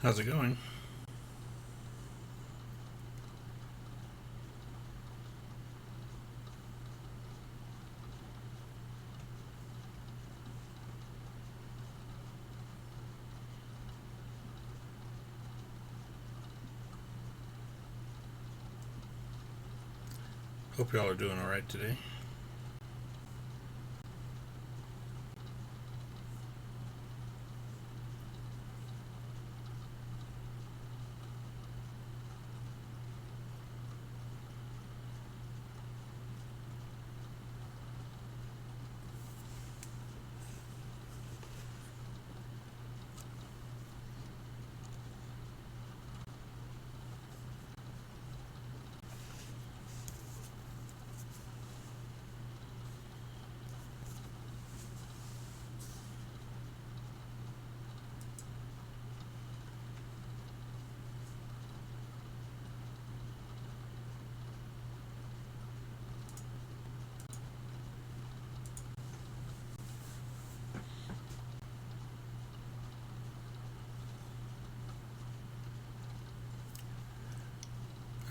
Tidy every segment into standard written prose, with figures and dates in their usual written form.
How's it going? Hope y'all are doing all right today.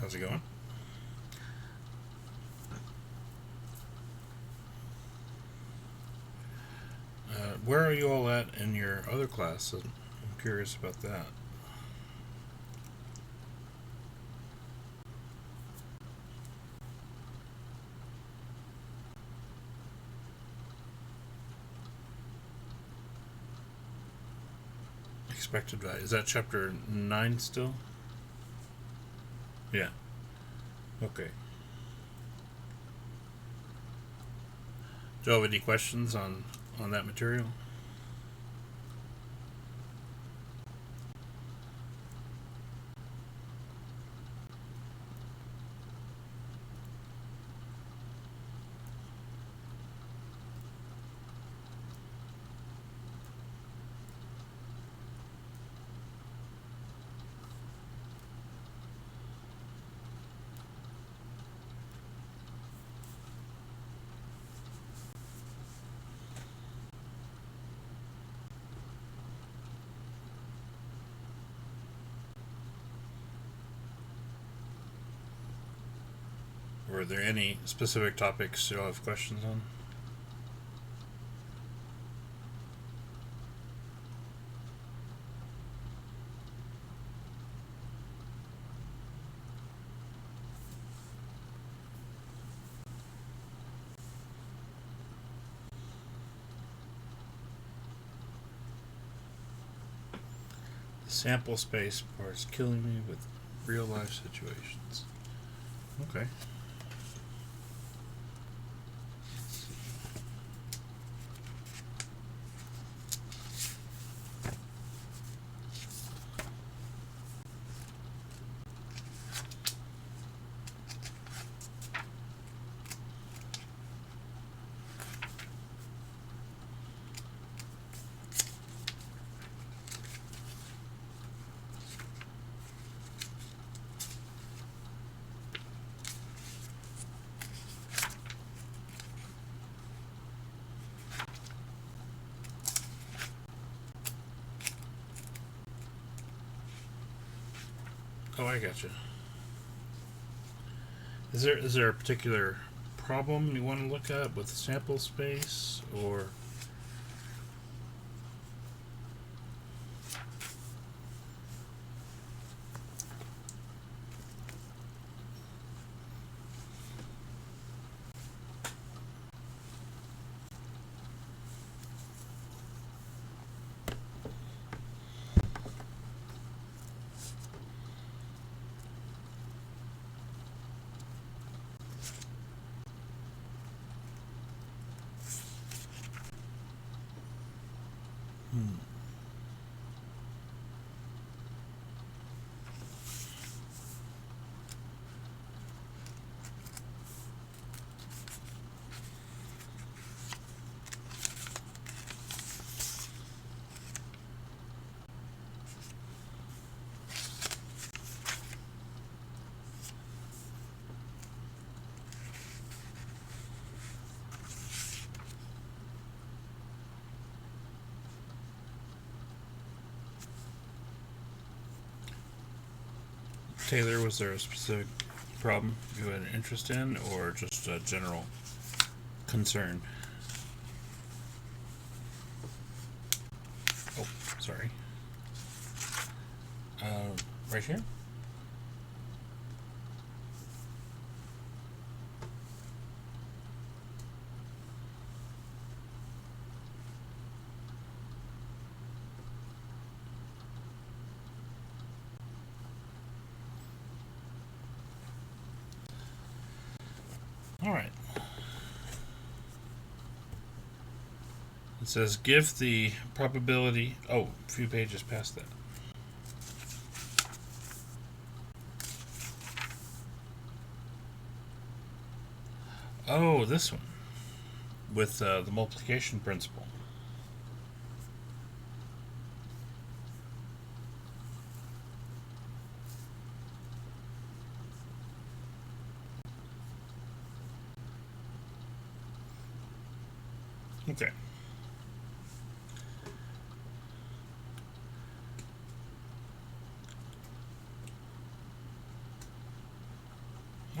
How's it going? Where are you all at in your other class? I'm curious about that. Expected value. Is that chapter 9 still? Yeah. Okay. Do you have any questions on that material? Were there any specific topics you all have questions on? The sample space part's killing me with real life situations. Okay. Oh, I gotcha. Is there a particular problem you want to look at with sample space, or Taylor, was there a specific problem you had an interest in, or just a general concern? Oh, sorry. Right here? All right. It says give the probability. Oh, a few pages past that. Oh, this one with the multiplication principle. Okay.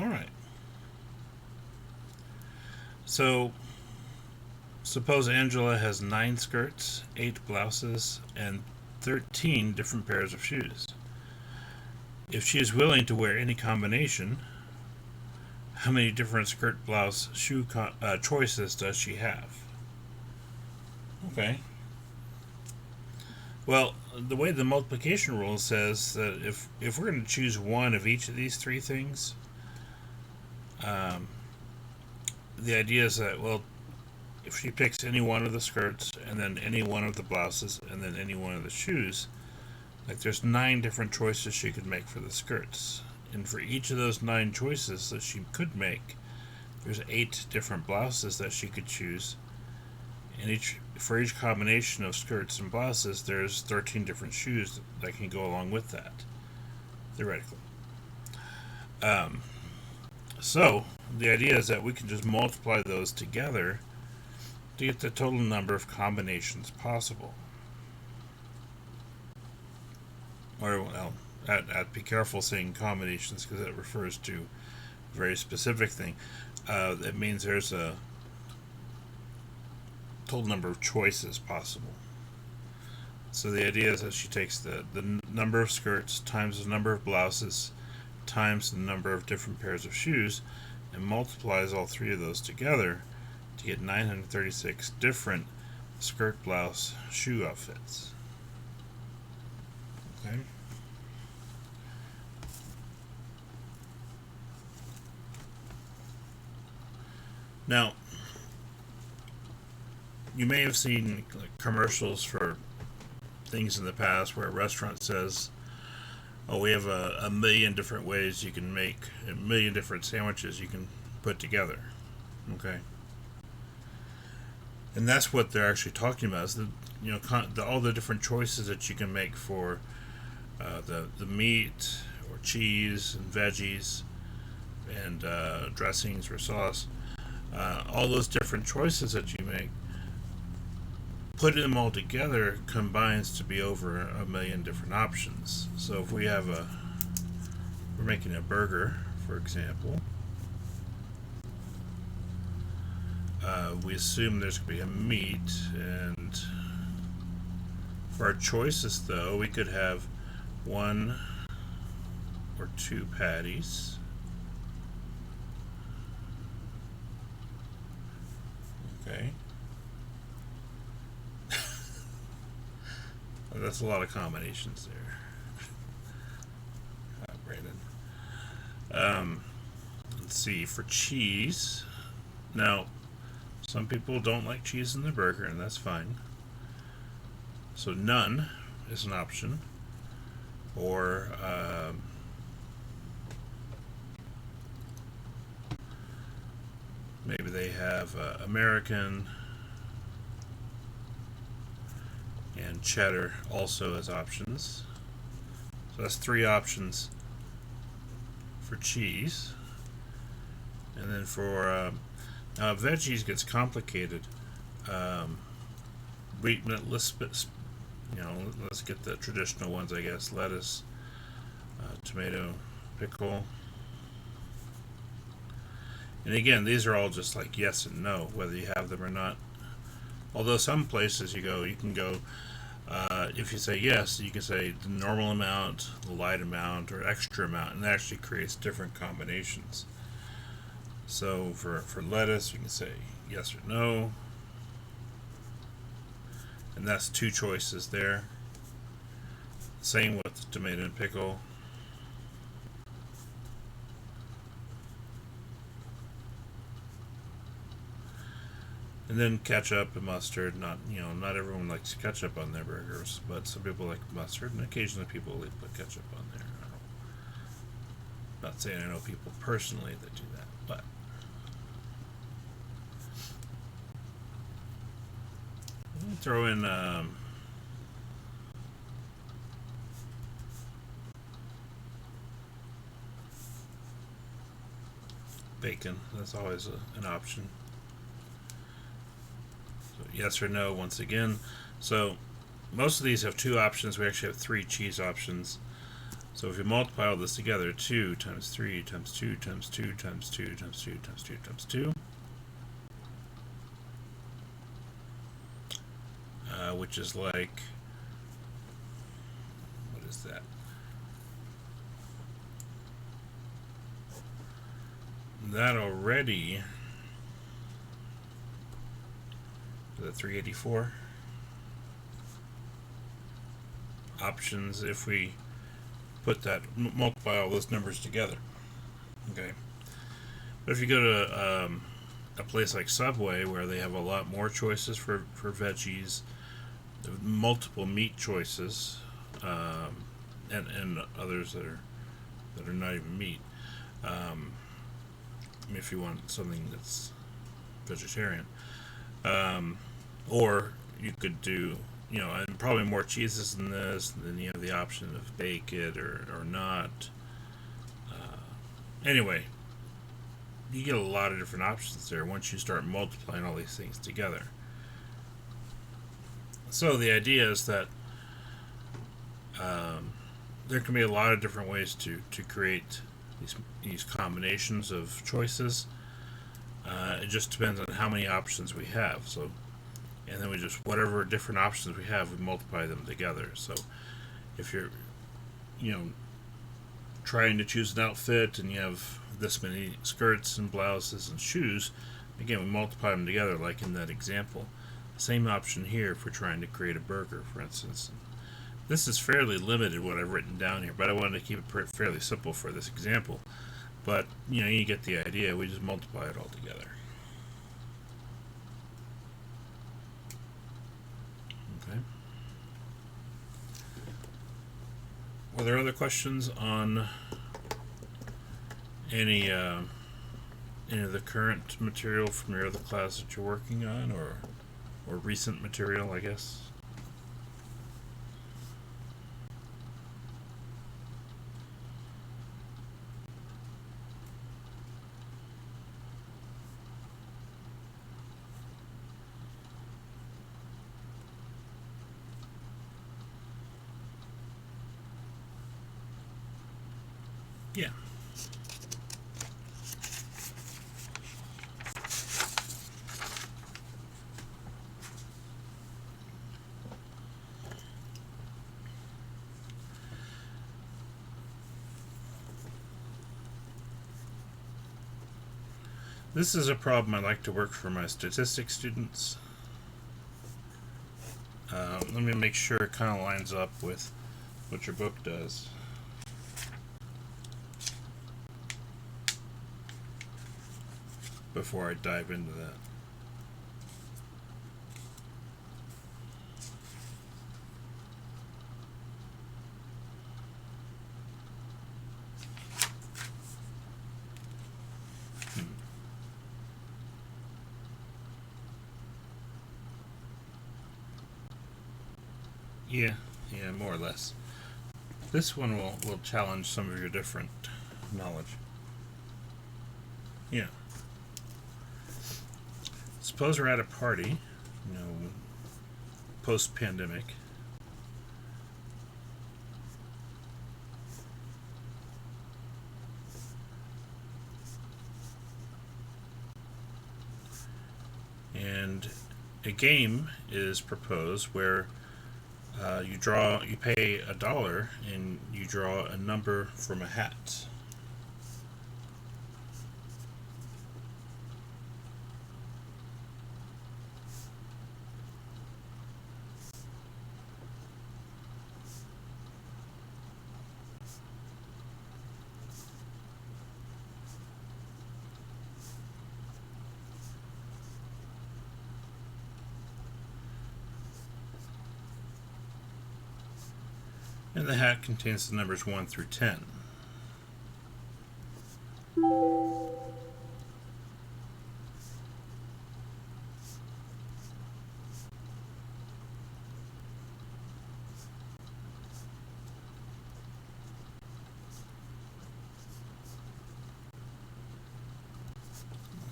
All right. So, suppose Angela has 9 skirts, 8 blouses, and 13 different pairs of shoes. If she is willing to wear any combination, how many different skirt, blouse, shoe choices does she have? Okay. Well, the way the multiplication rule says that if we're going to choose one of each of these 3 things, the idea is that, well, if she picks any one of the skirts and then any one of the blouses and then any one of the shoes, like there's 9 different choices she could make for the skirts. And for each of those 9 choices that she could make, there's 8 different blouses that she could choose. And for each combination of skirts and blouses, there's 13 different shoes that can go along with that, theoretically. So the idea is that we can just multiply those together to get the total number of combinations possible. Or, well, I'd be careful saying combinations because it refers to a very specific thing. It means there's a total number of choices possible. So the idea is that she takes the number of skirts times the number of blouses times the number of different pairs of shoes and multiplies all 3 of those together to get 936 different skirt, blouse, shoe outfits. Okay. Now, you may have seen commercials for things in the past where a restaurant says, oh, we have a million different ways you can make a million different sandwiches you can put together. Okay. And that's what they're actually talking about, is all the different choices that you can make for the meat or cheese and veggies and dressings or sauce. All those different choices that you make, putting them all together combines to be over a million different options. So if we're making a burger, for example, we assume there's going to be a meat, and for our choices though, we could have 1 or 2 patties. Okay. That's a lot of combinations there, Brandon. Let's see, for cheese. Now, some people don't like cheese in their burger, and that's fine. So none is an option. Or maybe they have American and cheddar also as options. So that's 3 options for cheese. And then for veggies gets complicated. Let's get the traditional ones, I guess. Lettuce, tomato, pickle. And again, these are all just like yes and no, whether you have them or not. Although some places you can go, if you say yes, you can say the normal amount, the light amount, or extra amount, and that actually creates different combinations. So for lettuce, you can say yes or no, and that's two choices there. Same with tomato and pickle. And then ketchup and mustard. Not everyone likes ketchup on their burgers, but some people like mustard, and occasionally people put ketchup on there. Not saying I know people personally that do that, but throw in bacon. That's always an option. So yes or no once again. So most of these have two options. We actually have three cheese options. So if you multiply all this together, 2 times 3 times 2 times 2 times 2 times 2 times 2 times 2, which is like, what is that? That already, is that 384? Options if we put that, multiply all those numbers together. Okay. But if you go to a place like Subway where they have a lot more choices for veggies, multiple meat choices, and others that are not even meat. If you want something that's vegetarian, or you could do, and probably more cheeses than this. And then you have the option of bake it or not. Anyway, you get a lot of different options there once you start multiplying all these things together. So the idea is that there can be a lot of different ways to create these combinations of choices. It just depends on how many options we have. So, and then we just, whatever different options we have, we multiply them together. So if you're, trying to choose an outfit and you have this many skirts and blouses and shoes, again, we multiply them together like in that example. Same option here if we're trying to create a burger, for instance. This is fairly limited what I've written down here, but I wanted to keep it fairly simple for this example. But, you get the idea. We just multiply it all together. Okay. Were there other questions on any of the current material from your other class that you're working on, or recent material, I guess? Yeah. This is a problem I like to work for my statistics students. Let me make sure it kind of lines up with what your book does. Before I dive into that. Yeah, more or less. This one will challenge some of your different knowledge. Yeah. Suppose we're at a party, post-pandemic. And a game is proposed where you pay $1 and you draw a number from a hat. And the hat contains the numbers 1 through 10.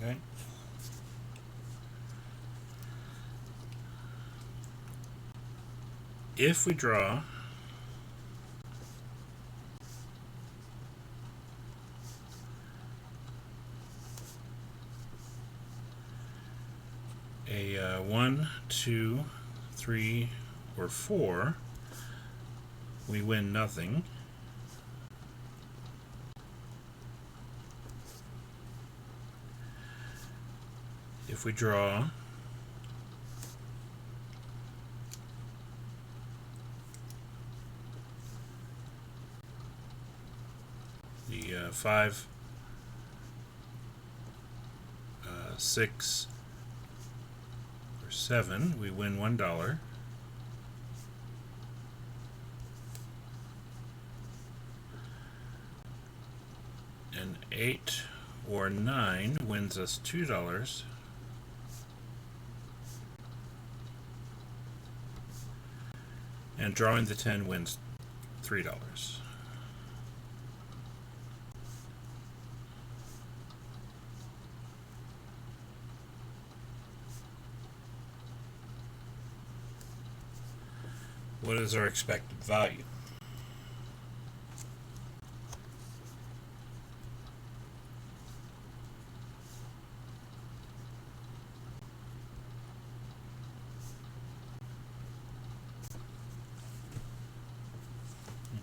Okay. If we draw a 1, 2, 3, or 4, we win nothing. If we draw the 5, 6, or 7, we win $1. And 8 or 9 wins us $2. And drawing the 10 wins $3. What is our expected value?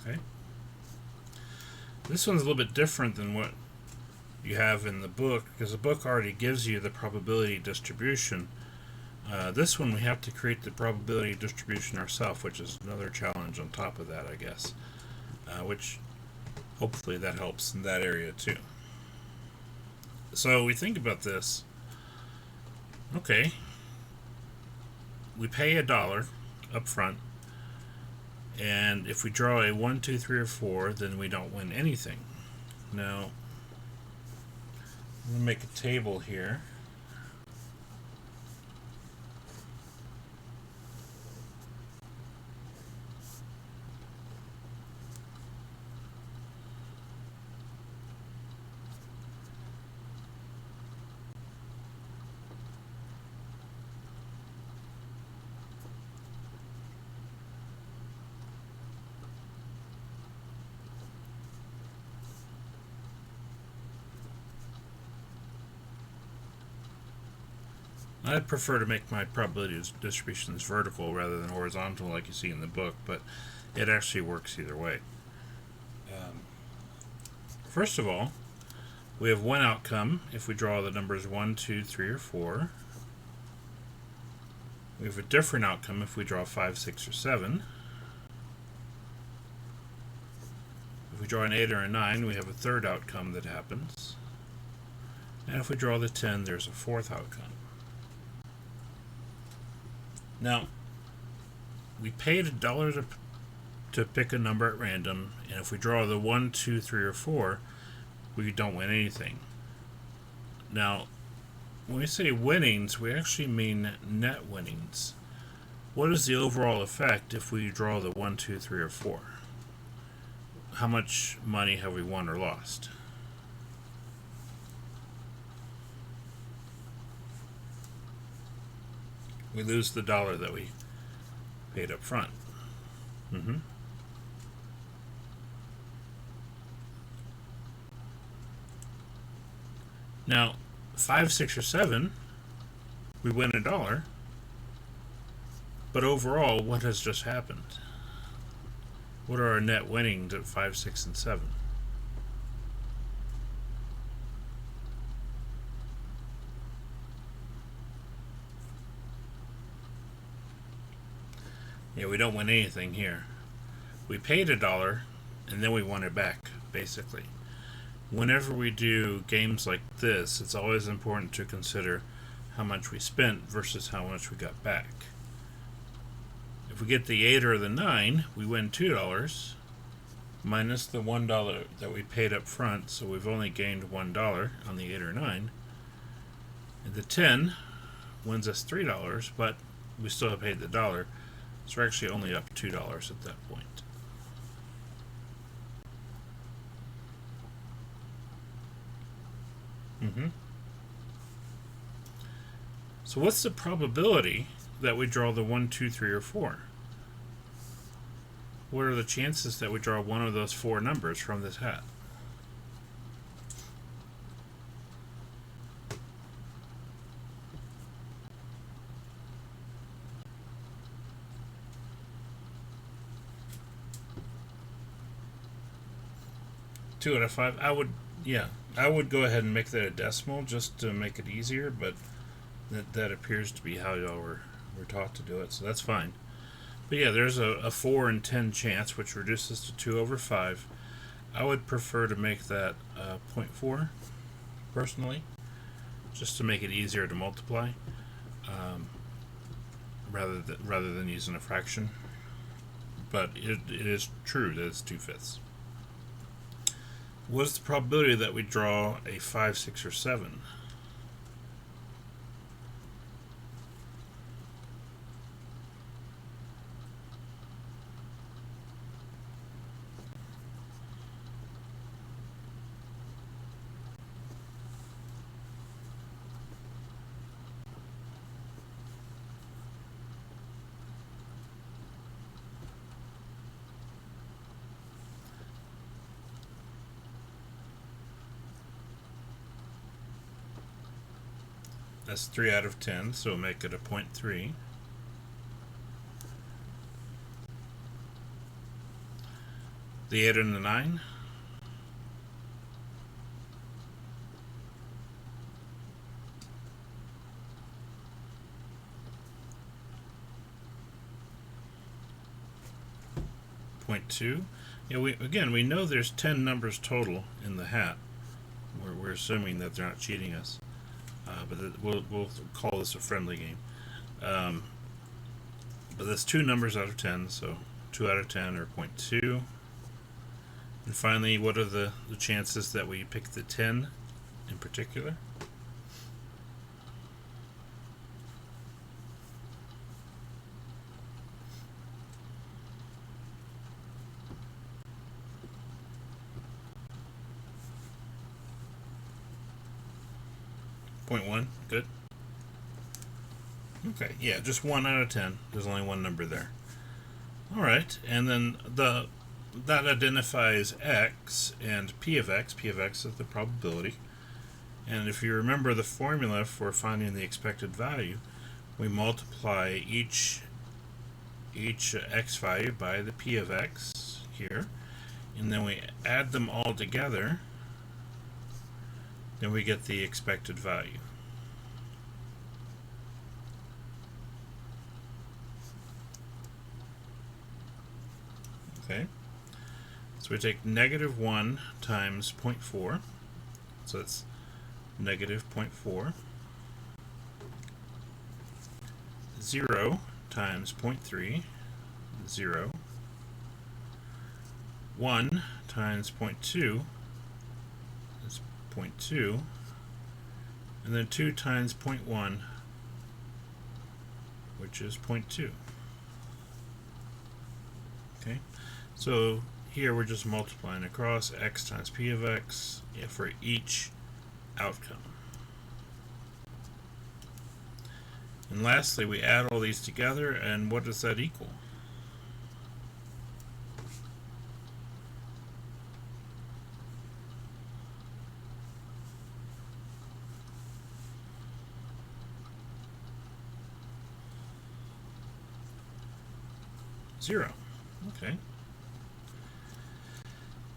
Okay. This one's a little bit different than what you have in the book, because the book already gives you the probability distribution. This one we have to create the probability distribution ourselves, which is another challenge on top of that, I guess. Which hopefully that helps in that area too. So we think about this. Okay, we pay $1 up front, and if we draw a 1, 2, 3, or 4, then we don't win anything. Now, I'm going to make a table here. I'd prefer to make my probability distributions vertical rather than horizontal like you see in the book, but it actually works either way. First of all, we have one outcome if we draw the numbers 1, 2, 3, or 4. We have a different outcome if we draw 5, 6, or 7. If we draw an 8 or a 9, we have a third outcome that happens. And if we draw the 10, there's a fourth outcome. Now, we paid $1 to pick a number at random, and if we draw the 1, 2, 3, or 4, we don't win anything. Now, when we say winnings, we actually mean net winnings. What is the overall effect if we draw the 1, 2, 3, or 4? How much money have we won or lost? We lose the $1 that we paid up front. Now, 5, 6, or 7, we win $1. But overall, what has just happened? What are our net winnings at 5, 6, and 7? Yeah, we don't win anything here. We paid $1 and then we won it back, basically. Whenever we do games like this, it's always important to consider how much we spent versus how much we got back. If we get the 8 or the 9, we win $2 minus the $1 that we paid up front, so we've only gained $1 on the 8 or 9. And the 10 wins us $3, but we still have paid the $1, so we're actually only up $2 at that point. So what's the probability that we draw the 1, 2, 3, or 4? What are the chances that we draw one of those 4 numbers from this hat? Two out of 5. I would go ahead and make that a decimal just to make it easier, but that appears to be how y'all were taught to do it, so that's fine. But yeah, there's a 4 in 10 chance, which reduces to 2 over 5. I would prefer to make that 0.4, personally, just to make it easier to multiply, rather than using a fraction. But it is true that it's 2/5. What's the probability that we draw a 5, 6, or 7? That's 3 out of 10, so we'll make it a 0.3. The 8 and the 9. .2. Yeah, we know there's 10 numbers total in the hat. We're assuming that they're not cheating us. But we'll call this a friendly game. But that's 2 numbers out of 10, so 2 out of 10 or 0.2. And finally, what are the chances that we pick the 10 in particular? .1, good. Okay, yeah, just 1 out of 10. There's only one number there. Alright, and then that identifies x and p of x. P of x is the probability. And if you remember the formula for finding the expected value, we multiply each x value by the p of x here, and then we add them all together, then we get the expected value. Okay, so we take -1 times 0.4, so it's -0.4, 0 times 0.3, 0, 1 times 0.2, is 0.2, and then 2 times 0.1, which is 0.2. Okay, so here we're just multiplying across x times p of x for each outcome. And lastly, we add all these together, and what does that equal? 0. Okay.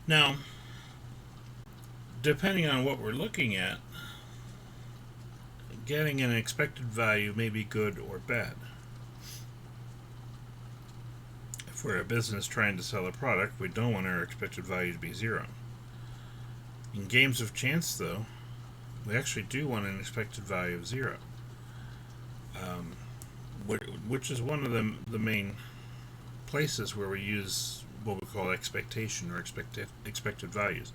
Now, depending on what we're looking at, getting an expected value may be good or bad. If we're a business trying to sell a product, we don't want our expected value to be 0. In games of chance, though, we actually do want an expected value of 0, which is one of the main places where we use what we call expectation or expected values,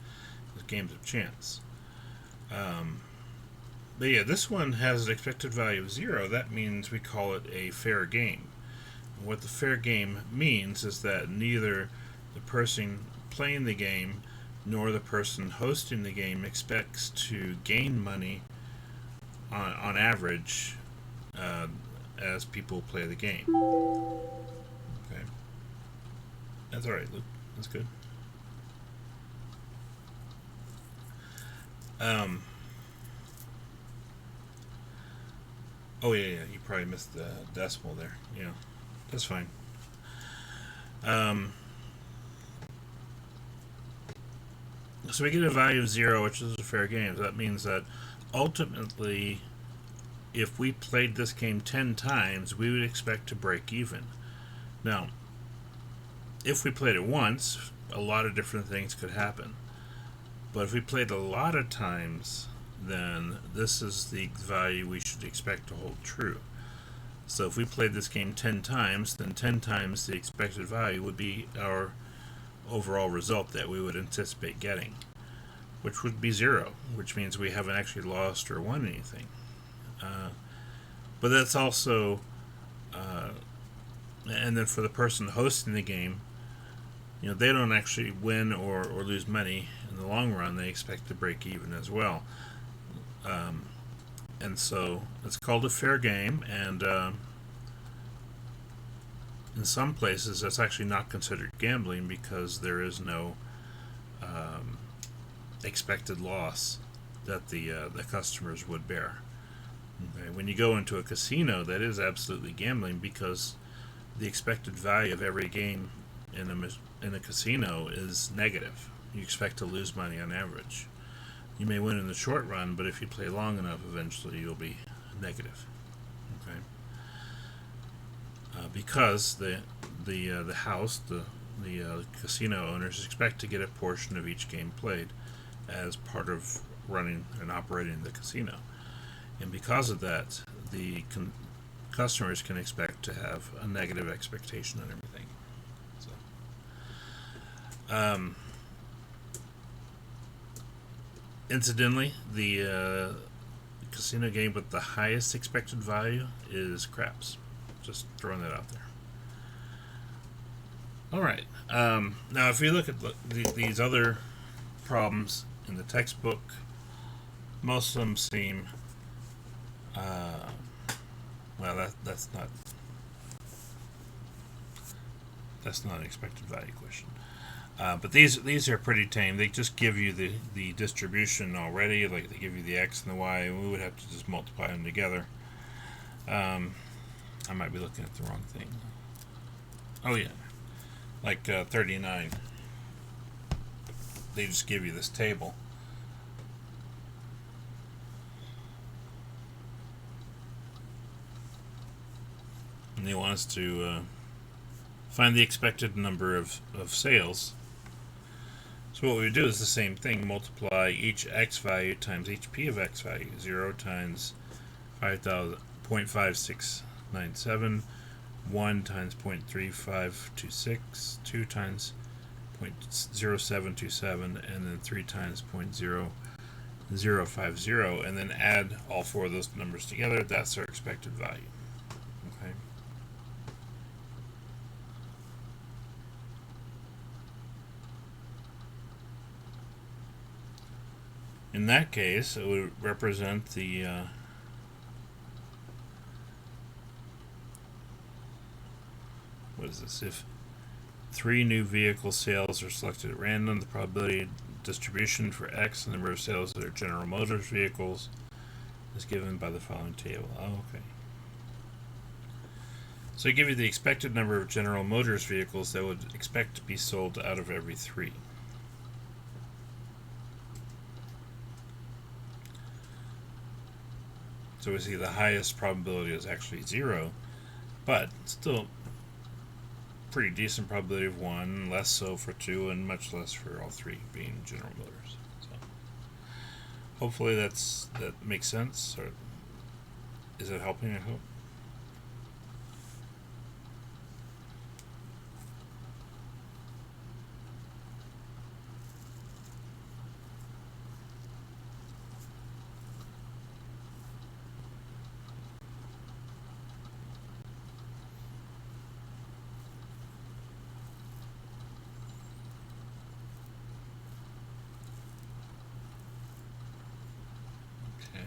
is games of chance. But yeah, this one has an expected value of 0. That means we call it a fair game. And what the fair game means is that neither the person playing the game nor the person hosting the game expects to gain money on average as people play the game. Okay. That's alright, Luke. That's good. Oh yeah, you probably missed the decimal there. Yeah, that's fine. So we get a value of 0, which is a fair game. So that means that ultimately, if we played this game 10 times, we would expect to break even. Now, if we played it once, a lot of different things could happen. But if we played a lot of times, then this is the value we should expect to hold true. So if we played this game 10 times, then 10 times the expected value would be our overall result that we would anticipate getting, which would be 0, which means we haven't actually lost or won anything. But that's also, and then for the person hosting the game, they don't actually win or lose money in the long run. They expect to break even as well. And so it's called a fair game, and in some places that's actually not considered gambling because there is no expected loss that the customers would bear. Okay. When you go into a casino, that is absolutely gambling because the expected value of every game in a casino is negative. You expect to lose money on average. You may win in the short run, but if you play long enough, eventually you'll be negative. Okay. Because the casino owners expect to get a portion of each game played as part of running and operating the casino, and because of that, the customers can expect to have a negative expectation on everything. So, incidentally, the casino game with the highest expected value is craps. Just throwing that out there. Alright, now if you look at these other problems in the textbook, most of them seem, that's not an expected value question. But these are pretty tame. They just give you the distribution already. Like they give you the x and the y, and we would have to just multiply them together. I might be looking at the wrong thing. Oh yeah, like 39. They just give you this table. And they want us to find the expected number of sales. So what we do is the same thing, multiply each x value times each p of x value. 0 times 0.5697, 1 times 0.3526, 2 times 0.0727, and then 3 times 0.0050, and then add all four of those numbers together. That's our expected value. Okay. In that case, it would represent the what is this? If 3 new vehicle sales are selected at random, the probability distribution for X, the number of sales that are General Motors vehicles, is given by the following table. Oh, okay. So I give you the expected number of General Motors vehicles that would expect to be sold out of every 3. So we see the highest probability is actually 0, but still pretty decent probability of 1, less so for 2, and much less for all 3 being General Motors. So hopefully that makes sense, or is it helping, I hope? Okay.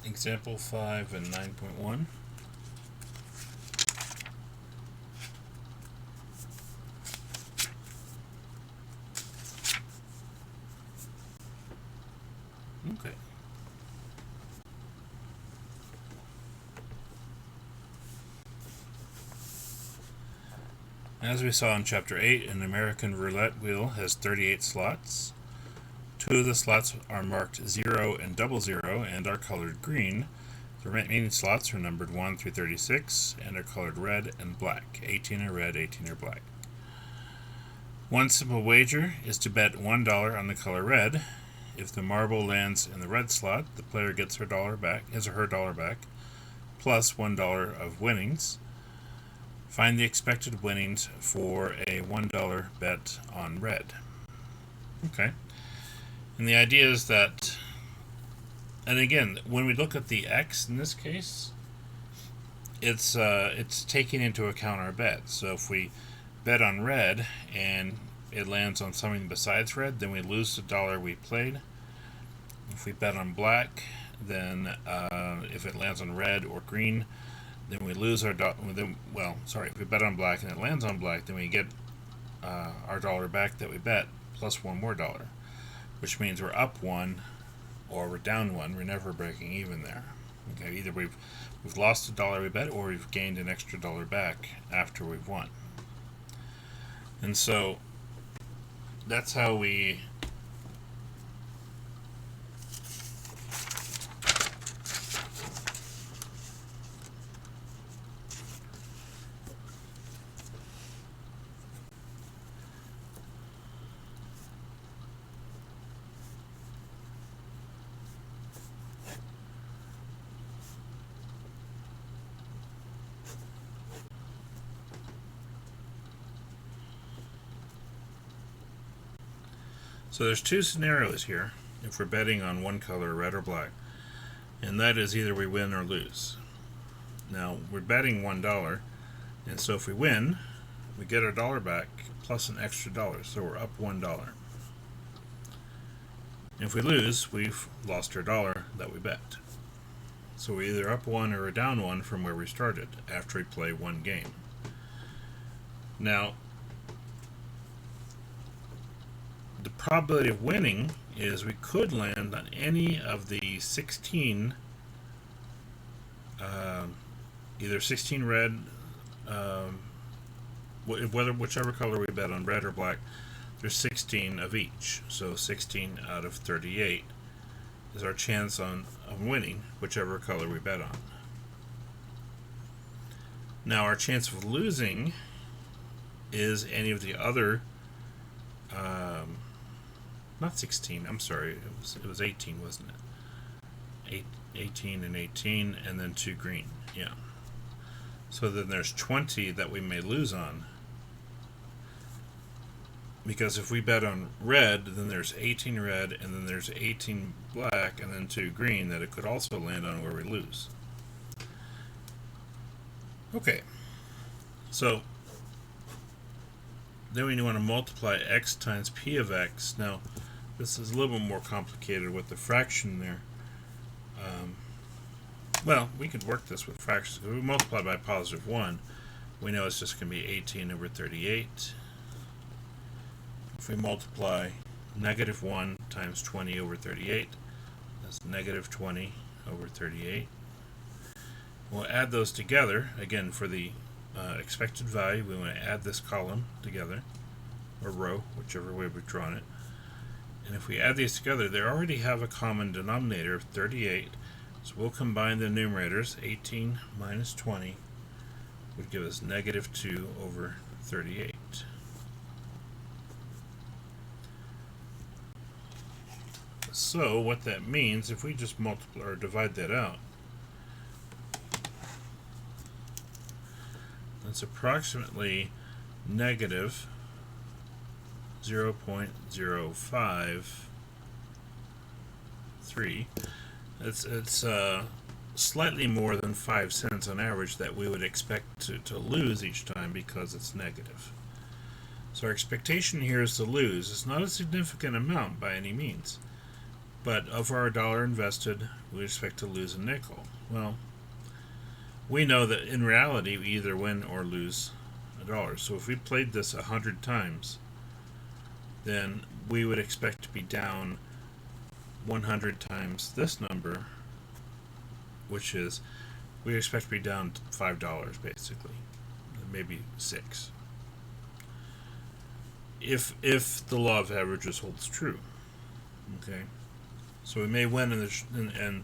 Example 5 and 9.1. Okay. As we saw in Chapter 8, an American roulette wheel has 38 slots. 2 of the slots are marked 0 and 00 and are colored green. The remaining slots are numbered 1 through 36 and are colored red and black. 18 are red, 18 are black. One simple wager is to bet $1 on the color red. If the marble lands in the red slot, the player gets his or her dollar back, plus $1 of winnings. Find the expected winnings for a $1 bet on red. Okay. And the idea is that, and again, when we look at the X in this case, it's taking into account our bet. So if we bet on red and it lands on something besides red, then we lose the dollar we played. If we bet on black, then if it lands on red or green, then we lose our dollar. If we bet on black and it lands on black, then we get our dollar back that we bet, plus $1 more, which means we're up 1 or we're down 1. We're never breaking even there. Okay, either we've lost the dollar we bet, or we've gained an extra dollar back after we've won. And so that's how we So there's 2 scenarios here if we're betting on one color, red or black, and that is either we win or lose. Now we're betting $1, and so if we win, we get our dollar back plus an extra dollar, so we're up $1. If we lose, we've lost our dollar that we bet. So we're either up 1 or we're down 1 from where we started after we play one game. Now, the probability of winning is we could land on any of the 16, either 16 red, whichever color we bet on, red or black. There's 16 of each, so 16 out of 38 is our chance of winning whichever color we bet on. Now our chance of losing is any of the other not 16, I'm sorry, it was 18, wasn't it? 18 and 18, and then 2 green, yeah. So then there's 20 that we may lose on. Because if we bet on red, then there's 18 red, and then there's 18 black, and then 2 green that it could also land on where we lose. Okay, so then we want to multiply x times p of x. Now, this is a little bit more complicated with the fraction there. Well, we could work this with fractions. If we multiply by positive 1, we know it's just going to be 18 over 38. If we multiply negative 1 times 20 over 38, That's negative 20 over 38. We'll add those together. Again, for the expected value, we want to add this column together, or row, whichever way we've drawn it. And if we add these together, they already have a common denominator of 38. So we'll combine the numerators. 18 minus 20 would give us negative 2 over 38. So what that means, if we just multiply or divide that out, that's approximately negative 0.053. It's slightly more than 5 cents on average that we would expect to lose each time because it's negative. So our expectation here is to lose. It's not a significant amount by any means. But of our dollar invested, we expect to lose a nickel. Well, we know that in reality we either win or lose a dollar. So if we played this 100 times, then we would expect to be down 100 times this number, which is, we expect to be down $5 basically, maybe 6. If the law of averages holds true, okay. So we may win and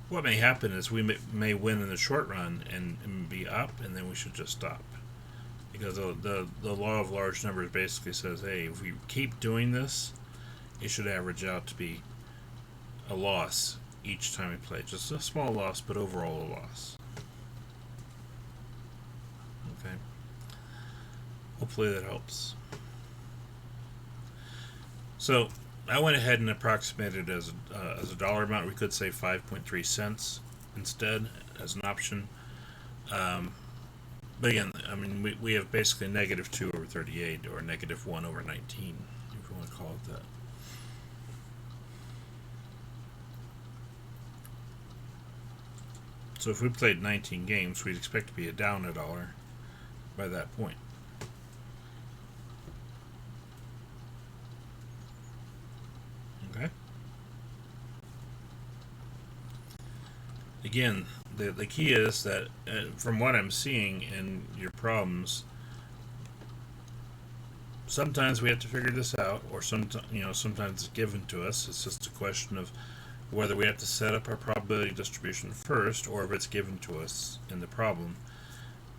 what may happen is we may win in the short run and be up, and then we should just stop. Because the law of large numbers basically says, hey, if we keep doing this, it should average out to be a loss each time we play. Just a small loss, but overall a loss. Okay. Hopefully that helps. So I went ahead and approximated as a dollar amount. We could say 5.3 cents instead as an option. But again, I mean, we have basically negative 2 over 38, or negative 1 over 19, if you want to call it that. So if we played 19 games, we'd expect to be down a dollar by that point. Okay? Again, the key is that from what I'm seeing in your problems, sometimes we have to figure this out, or sometimes it's given to us. It's just a question of whether we have to set up our probability distribution first, or if it's given to us in the problem.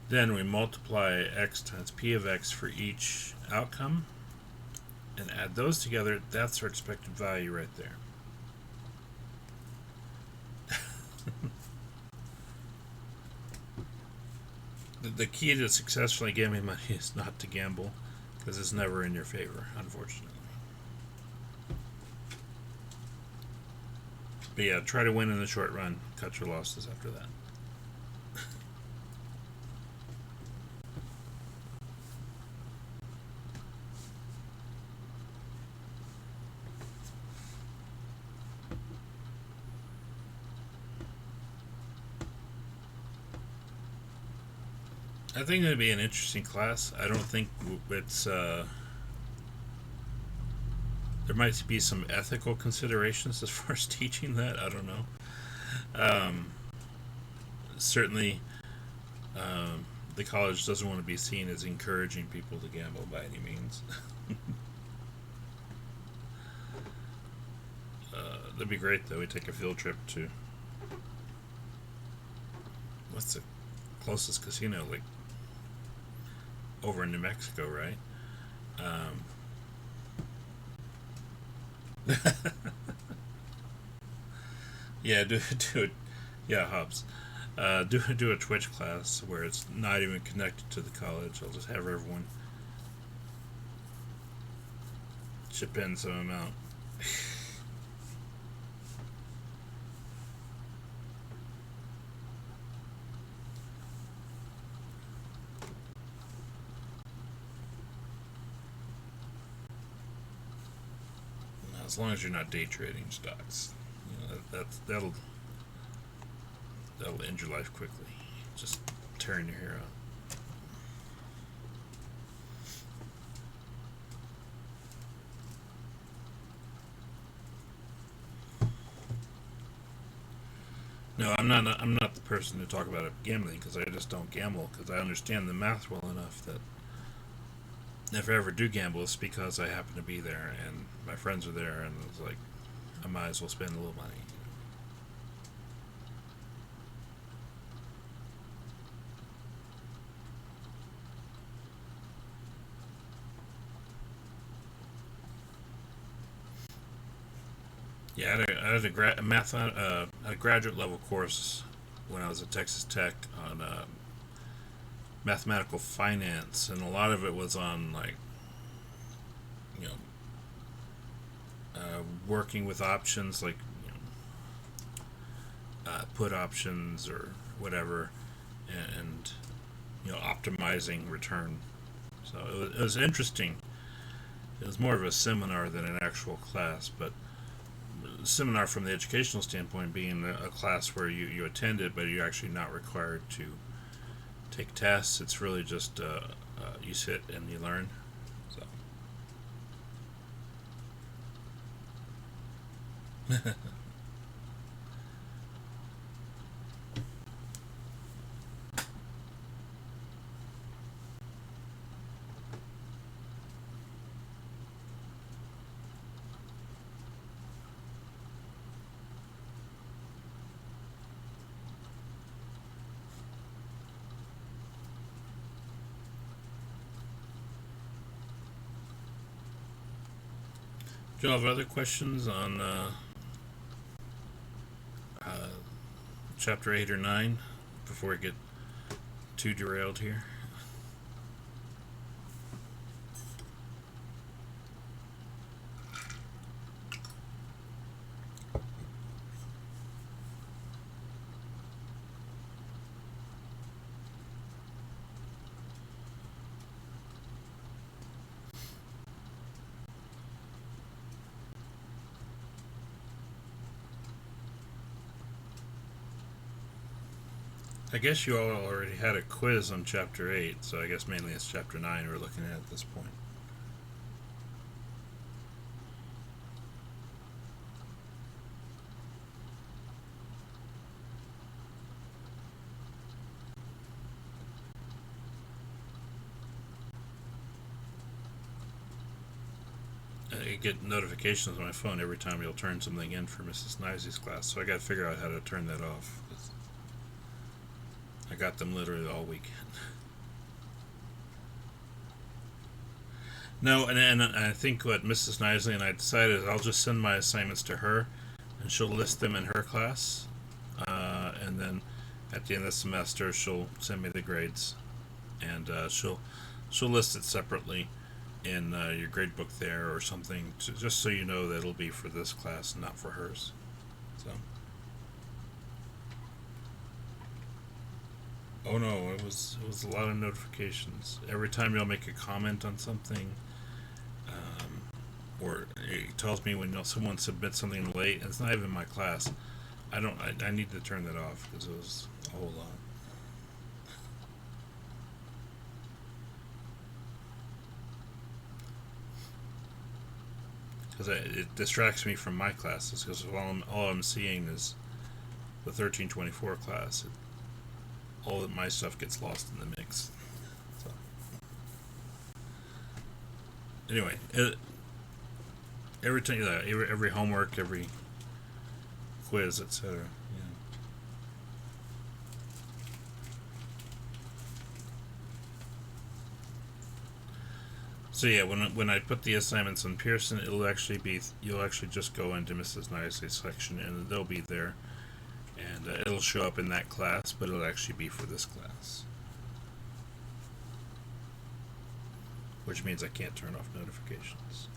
Then we multiply x times p of x for each outcome and add those together. That's our expected value right there. The key to successfully gambling money is not to gamble, because it's never in your favor, unfortunately. But yeah, try to win in the short run. Cut your losses after that. I think it'd be an interesting class. I don't think it's there might be some ethical considerations as far as teaching that. I don't know. Certainly, the college doesn't want to be seen as encouraging people to gamble by any means. That'd be great though. We take a field trip to, what's the closest casino? Like over in New Mexico, right? Yeah, do it. Yeah, Hobbs. Do a Twitch class where it's not even connected to the college. I'll just have everyone chip in some amount. As long as you're not day trading stocks, that'll end your life quickly. Just tearing your hair out. No, I'm not. I'm not the person to talk about gambling because I just don't gamble because I understand the math well enough that if I ever do gamble, it's because I happen to be there and my friends are there, and it's like I might as well spend a little money. Yeah, I had a graduate level course when I was at Texas Tech on mathematical finance, and a lot of it was on like you know working with options like put options or whatever, and optimizing return. So it was interesting. It was more of a seminar than an actual class, but seminar from the educational standpoint being a class where you attend it, but you're actually not required to take tests. It's really just you sit and you learn. So do you have other questions on uh, chapter 8 or 9 before we get too derailed here? I guess you all already had a quiz on chapter 8, so I guess mainly it's chapter 9 we're looking at this point. I get notifications on my phone every time you'll turn something in for Mrs. Knisey's class, so I gotta figure out how to turn that off. I got them literally all weekend. No, and I think what Mrs. Knisely and I decided is I'll just send my assignments to her, and she'll list them in her class, and then at the end of the semester she'll send me the grades, and she'll list it separately in your grade book there or something, just so you know that it'll be for this class, not for hers. So. Oh no, it was a lot of notifications. Every time y'all make a comment on something, um, or it tells me when someone submits something late, and it's not even my class. I don't. I need to turn that off because it was a whole lot. Because it distracts me from my classes. Because all I'm seeing is the 1324 class. All of my stuff gets lost in the mix. So anyway, every time, every homework, every quiz, etc. Yeah. So yeah, when I put the assignments on Pearson, you'll actually just go into Mrs. Knisely's section and they'll be there, and it'll show up in that class, but it'll actually be for this class, which means I can't turn off notifications.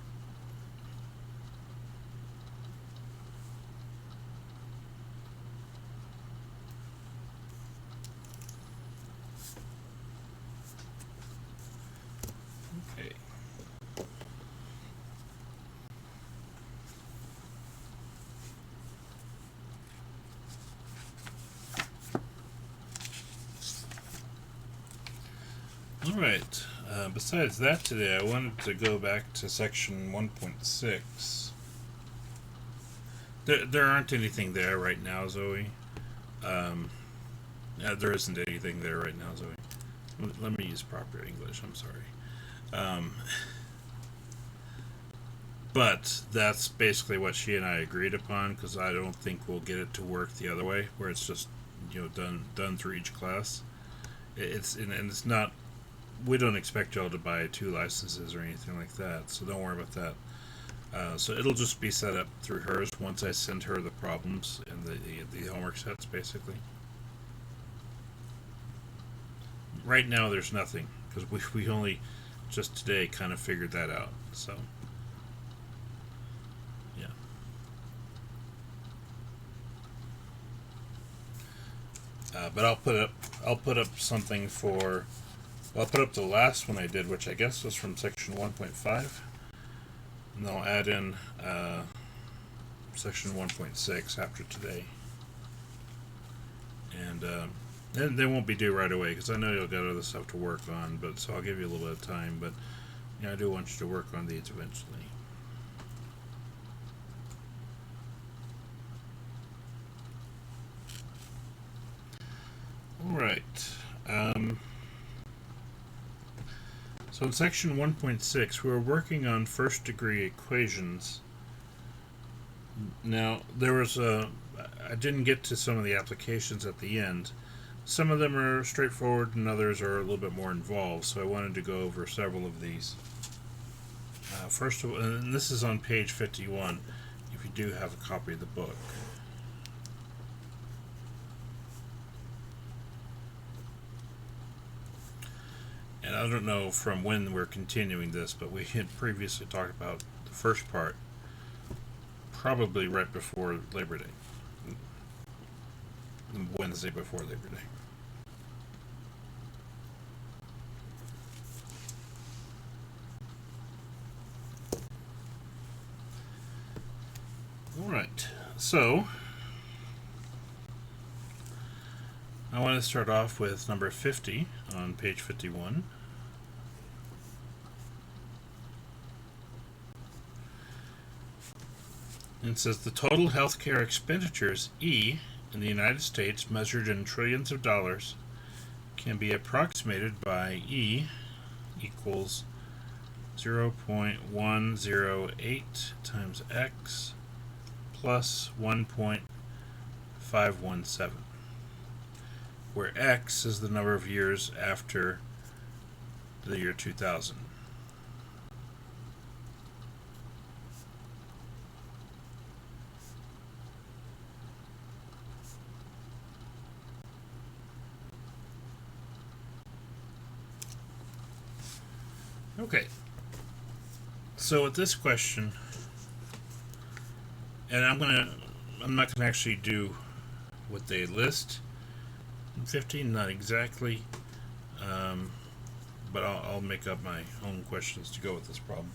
Okay. All right. Besides that, today I wanted to go back to section 1.6. There aren't anything there right now, Zoe. There isn't anything there right now, Zoe. Let me use proper English. I'm sorry. Um, but that's basically what she and I agreed upon, because I don't think we'll get it to work the other way, where it's just done through each class. And it's not. We don't expect y'all to buy 2 licenses or anything like that, so don't worry about that. So it'll just be set up through hers once I send her the problems and the homework sets, basically. Right now, there's nothing because we only just today kind of figured that out. So yeah. But I'll put up something for. Well, I'll put up the last one I did, which I guess was from section 1.5, and I'll add in section 1.6 after today, and they won't be due right away because I know you'll got other stuff to work on. But so I'll give you a little bit of time. But I do want you to work on these eventually. All right. So in section 1.6, we were working on first degree equations. Now, I didn't get to some of the applications at the end. Some of them are straightforward and others are a little bit more involved, so I wanted to go over several of these. First of all, and this is on page 51, if you do have a copy of the book. And I don't know from when we're continuing this, but we had previously talked about the first part, probably right before Labor Day. Wednesday before Labor Day. Alright, so I want to start off with number 50 on page 51. It says the total healthcare expenditures, E, in the United States, measured in trillions of dollars, can be approximated by E equals 0.108 times X plus 1.517, where X is the number of years after the year 2000. Okay, so with this question, and I'm not gonna actually do what they list in 15, not exactly, but I'll make up my own questions to go with this problem.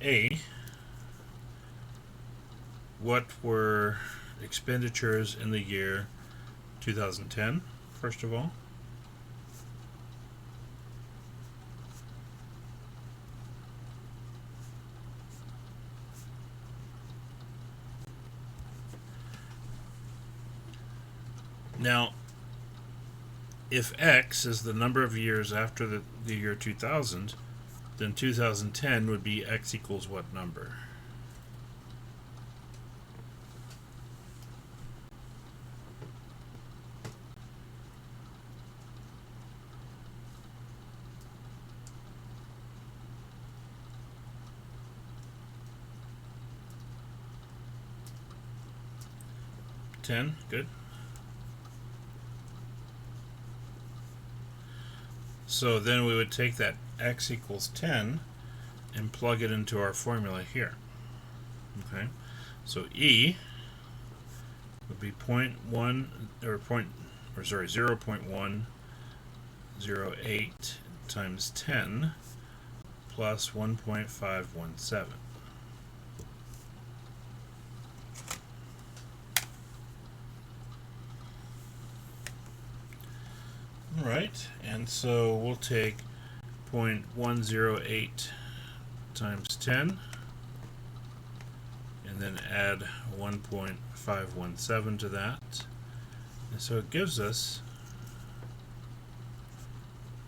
A, what were expenditures in the year 2010, first of all? Now, if X is the number of years after the year 2000, then 2010 would be X equals what number? Ten, good. So then we would take that X equals 10 and plug it into our formula here. Okay, so E would be 0.108 times 10 plus 1.517. Alright, and so we'll take 0.108 times 10 and then add 1.517 to that, And so it gives us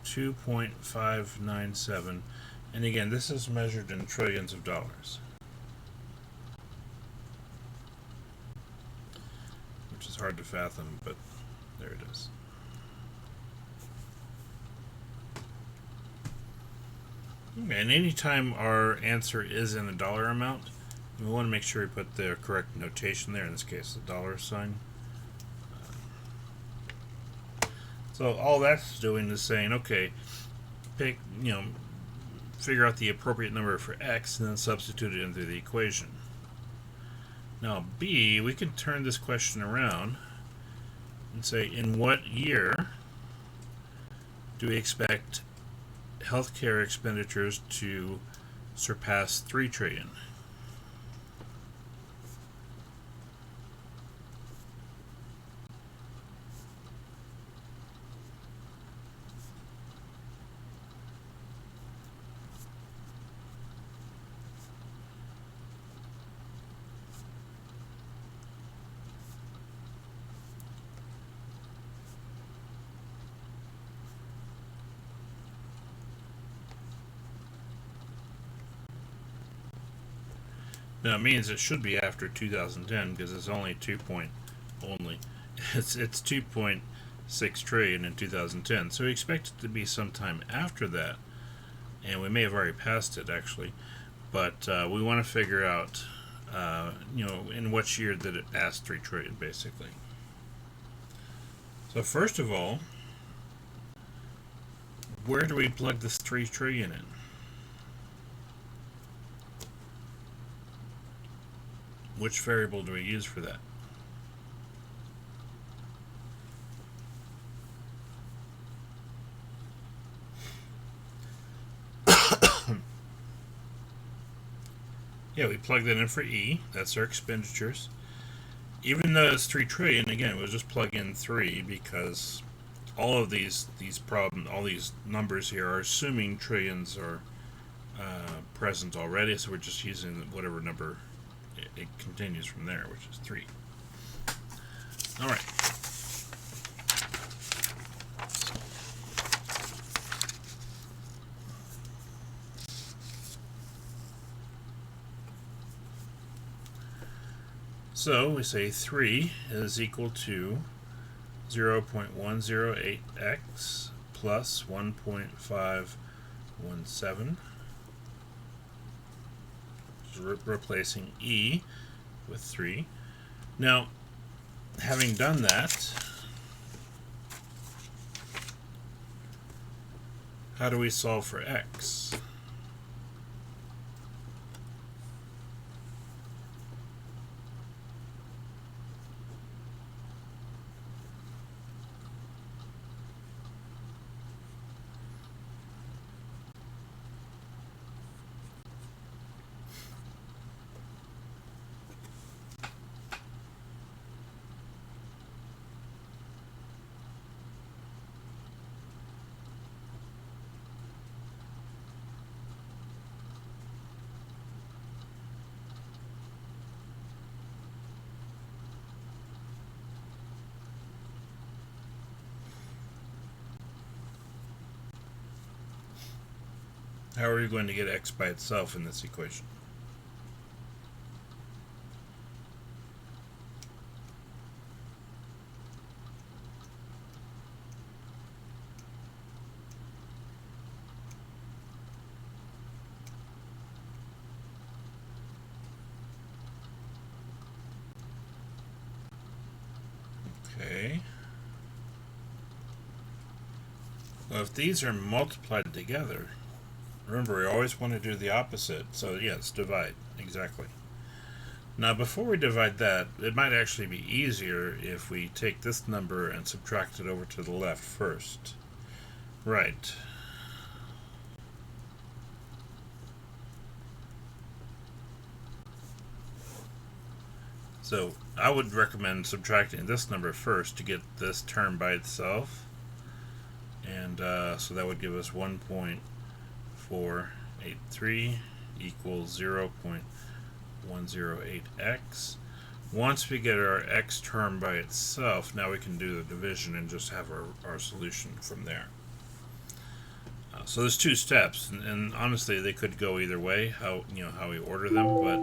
2.597. And again, this is measured in trillions of dollars, which is hard to fathom, but there it is. Okay, and anytime our answer is in a dollar amount, we want to make sure we put the correct notation there, in this case the dollar sign. So all that's doing is saying, okay, pick, figure out the appropriate number for x and then substitute it into the equation. Now B, we can turn this question around and say, in what year do we expect healthcare expenditures to surpass 3 trillion? Now it means it should be after 2010 because it's only it's 2.6 trillion in 2010. So we expect it to be sometime after that, and we may have already passed it actually. But we want to figure out, in which year did it pass 3 trillion, basically. So first of all, where do we plug this 3 trillion in? Which variable do we use for that? Yeah, we plug that in for E. That's our expenditures. Even though it's 3 trillion, again, we'll just plug in 3 because all of these numbers here are assuming trillions are present already, so we're just using whatever number it continues from there, which is 3. All right. So we say 3 is equal to 0.108x plus 1.517. Replacing E with 3. Now, having done that, how do we solve for x? How are we going to get x by itself in this equation? Okay. Well, if these are multiplied together, remember, we always want to do the opposite. So, yes, divide. Exactly. Now, before we divide that, it might actually be easier if we take this number and subtract it over to the left first. Right. So, I would recommend subtracting this number first to get this term by itself. And so that would give us 1.483 equals 0.108x. Once we get our x term by itself, now we can do the division and just have our solution from there. So there's two steps, and honestly, they could go either way. How we order them, but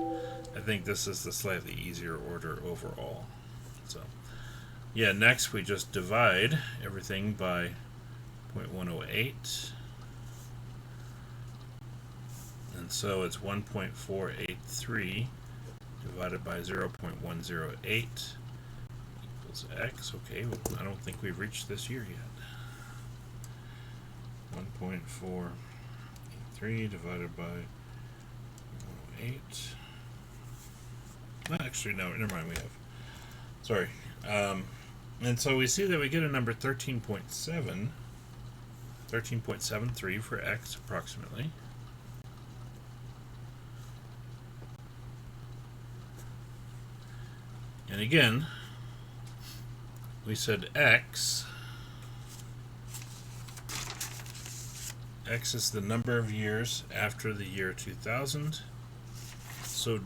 I think this is the slightly easier order overall. So yeah, next we just divide everything by 0.108, and so it's 1.483 divided by 0.108 equals x. Okay, well, I don't think we've reached this year yet. 1.483 divided by 108. Well, actually, no, never mind, we have. Sorry. And so we see that we get a number 13.73 for x approximately. And again, we said x is the number of years after the year 2000. So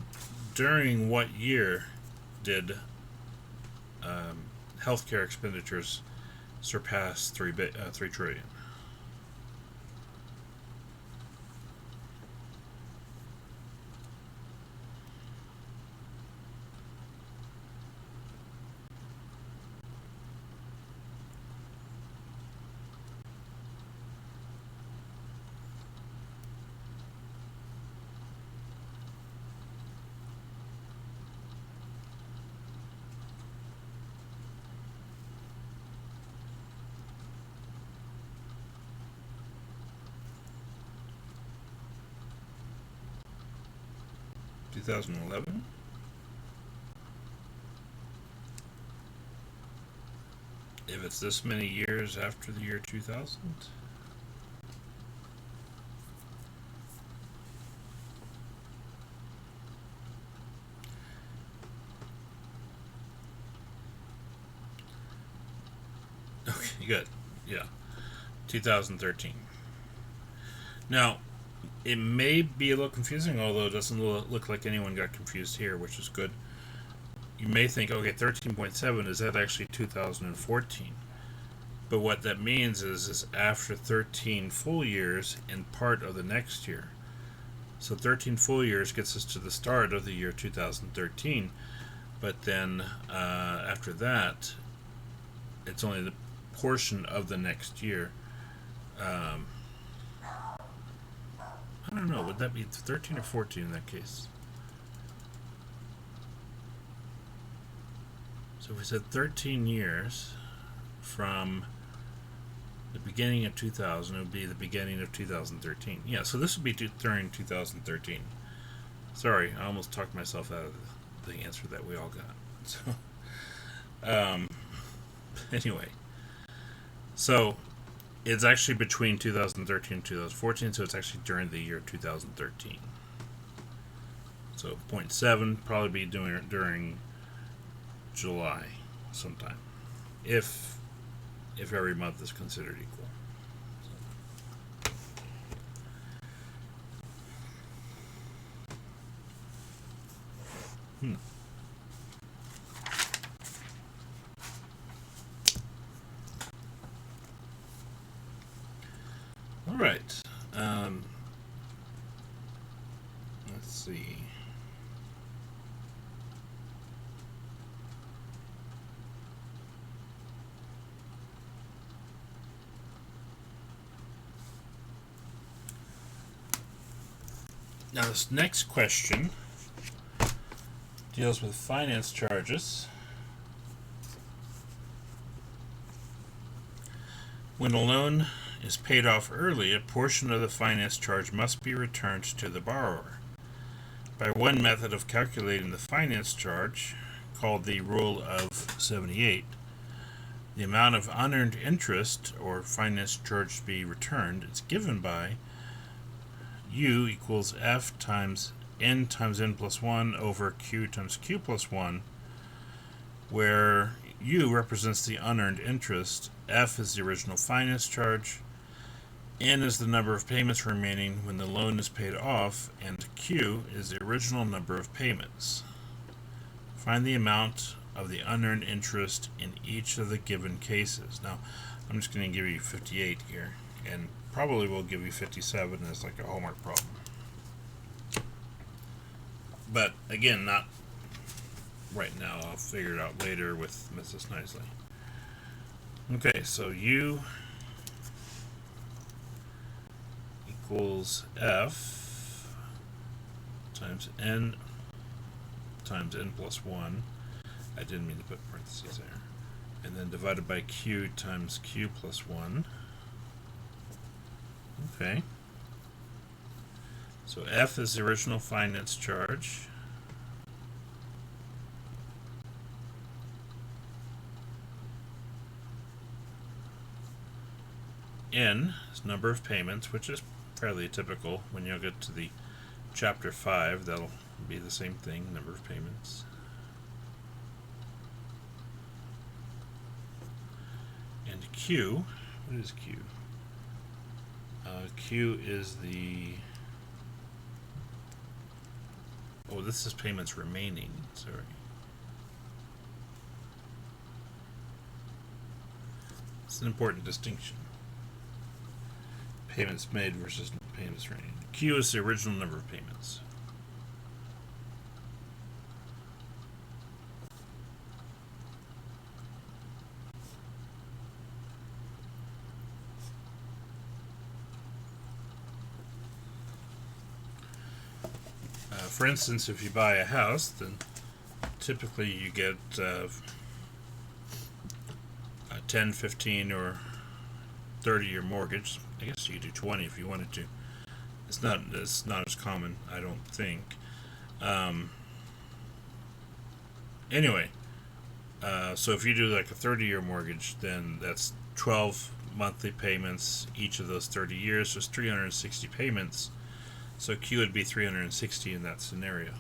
during what year did healthcare expenditures surpass 3 trillion? (2011). If it's this many years after the year 2000. Okay, good. Yeah. 2013. Now, it may be a little confusing, although it doesn't look like anyone got confused here, which is good. You may think, okay, 13.7, is that actually 2014? But what that means is after 13 full years and part of the next year. So 13 full years gets us to the start of the year 2013, but then after that, it's only the portion of the next year. I don't know, would that be 13 or 14 in that case? So if we said 13 years from the beginning of 2000, it would be the beginning of 2013. Yeah, so this would be during 2013. Sorry, I almost talked myself out of the answer that we all got. So, anyway, so it's actually between 2013 and 2014, so it's actually during the year 2013. So 0.7 probably be during July sometime, if every month is considered equal. All right. Let's see. Now, this next question deals with finance charges. When a loan is paid off early, a portion of the finance charge must be returned to the borrower. By one method of calculating the finance charge, called the Rule of 78, the amount of unearned interest or finance charge to be returned is given by U equals F times N plus 1 over Q times Q plus 1, where U represents the unearned interest, F is the original finance charge, N is the number of payments remaining when the loan is paid off, and Q is the original number of payments. Find the amount of the unearned interest in each of the given cases. Now, I'm just going to give you 58 here, and probably will give you 57 as like a homework problem. But again, not right now. I'll figure it out later with Mrs. Knisely. Okay, so U equals F times N plus 1. I didn't mean to put parentheses there. And then divided by Q times Q plus 1. Okay. So F is the original finance charge. N is number of payments, which is fairly typical. When you'll get to the chapter 5, that'll be the same thing, number of payments. And Q, what is Q? Q is the, oh, this is payments remaining, sorry. It's an important distinction. Payments made versus payments remaining. Q is the original number of payments. For instance, if you buy a house, then typically you get a 10, 15, or 30-year mortgage. I guess you could do 20 if you wanted to. It's not as common, I don't think. Anyway, so if you do like a 30-year mortgage, then that's 12 monthly payments each of those 30 years. So it's 360 payments. So Q would be 360 in that scenario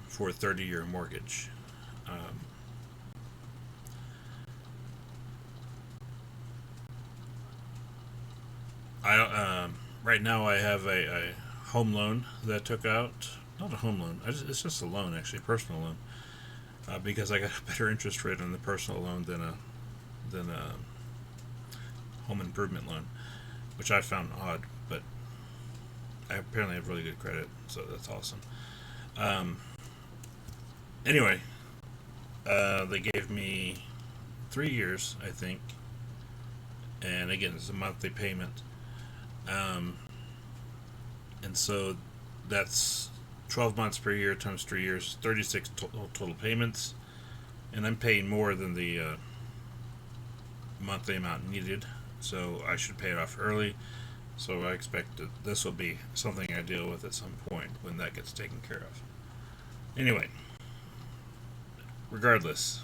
for a 30-year mortgage. Right now I have a home loan that I took out. Not a home loan. It's just a loan, actually, a personal loan, because I got a better interest rate on the personal loan than a home improvement loan, which I found odd, but I apparently have really good credit, so that's awesome. Anyway, they gave me 3 years, I think, and again, it's a monthly payment. And so that's 12 months per year times 3 years, 36 total payments, and I'm paying more than the monthly amount needed, so I should pay it off early. So I expect that this will be something I deal with at some point when that gets taken care of. Anyway, regardless,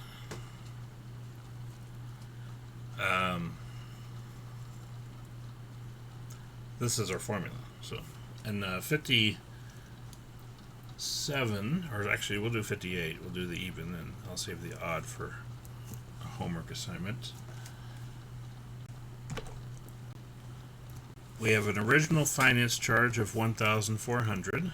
this is our formula. So, and 57, or actually we'll do 58, we'll do the even, and I'll save the odd for a homework assignment. We have an original finance charge of $1,400.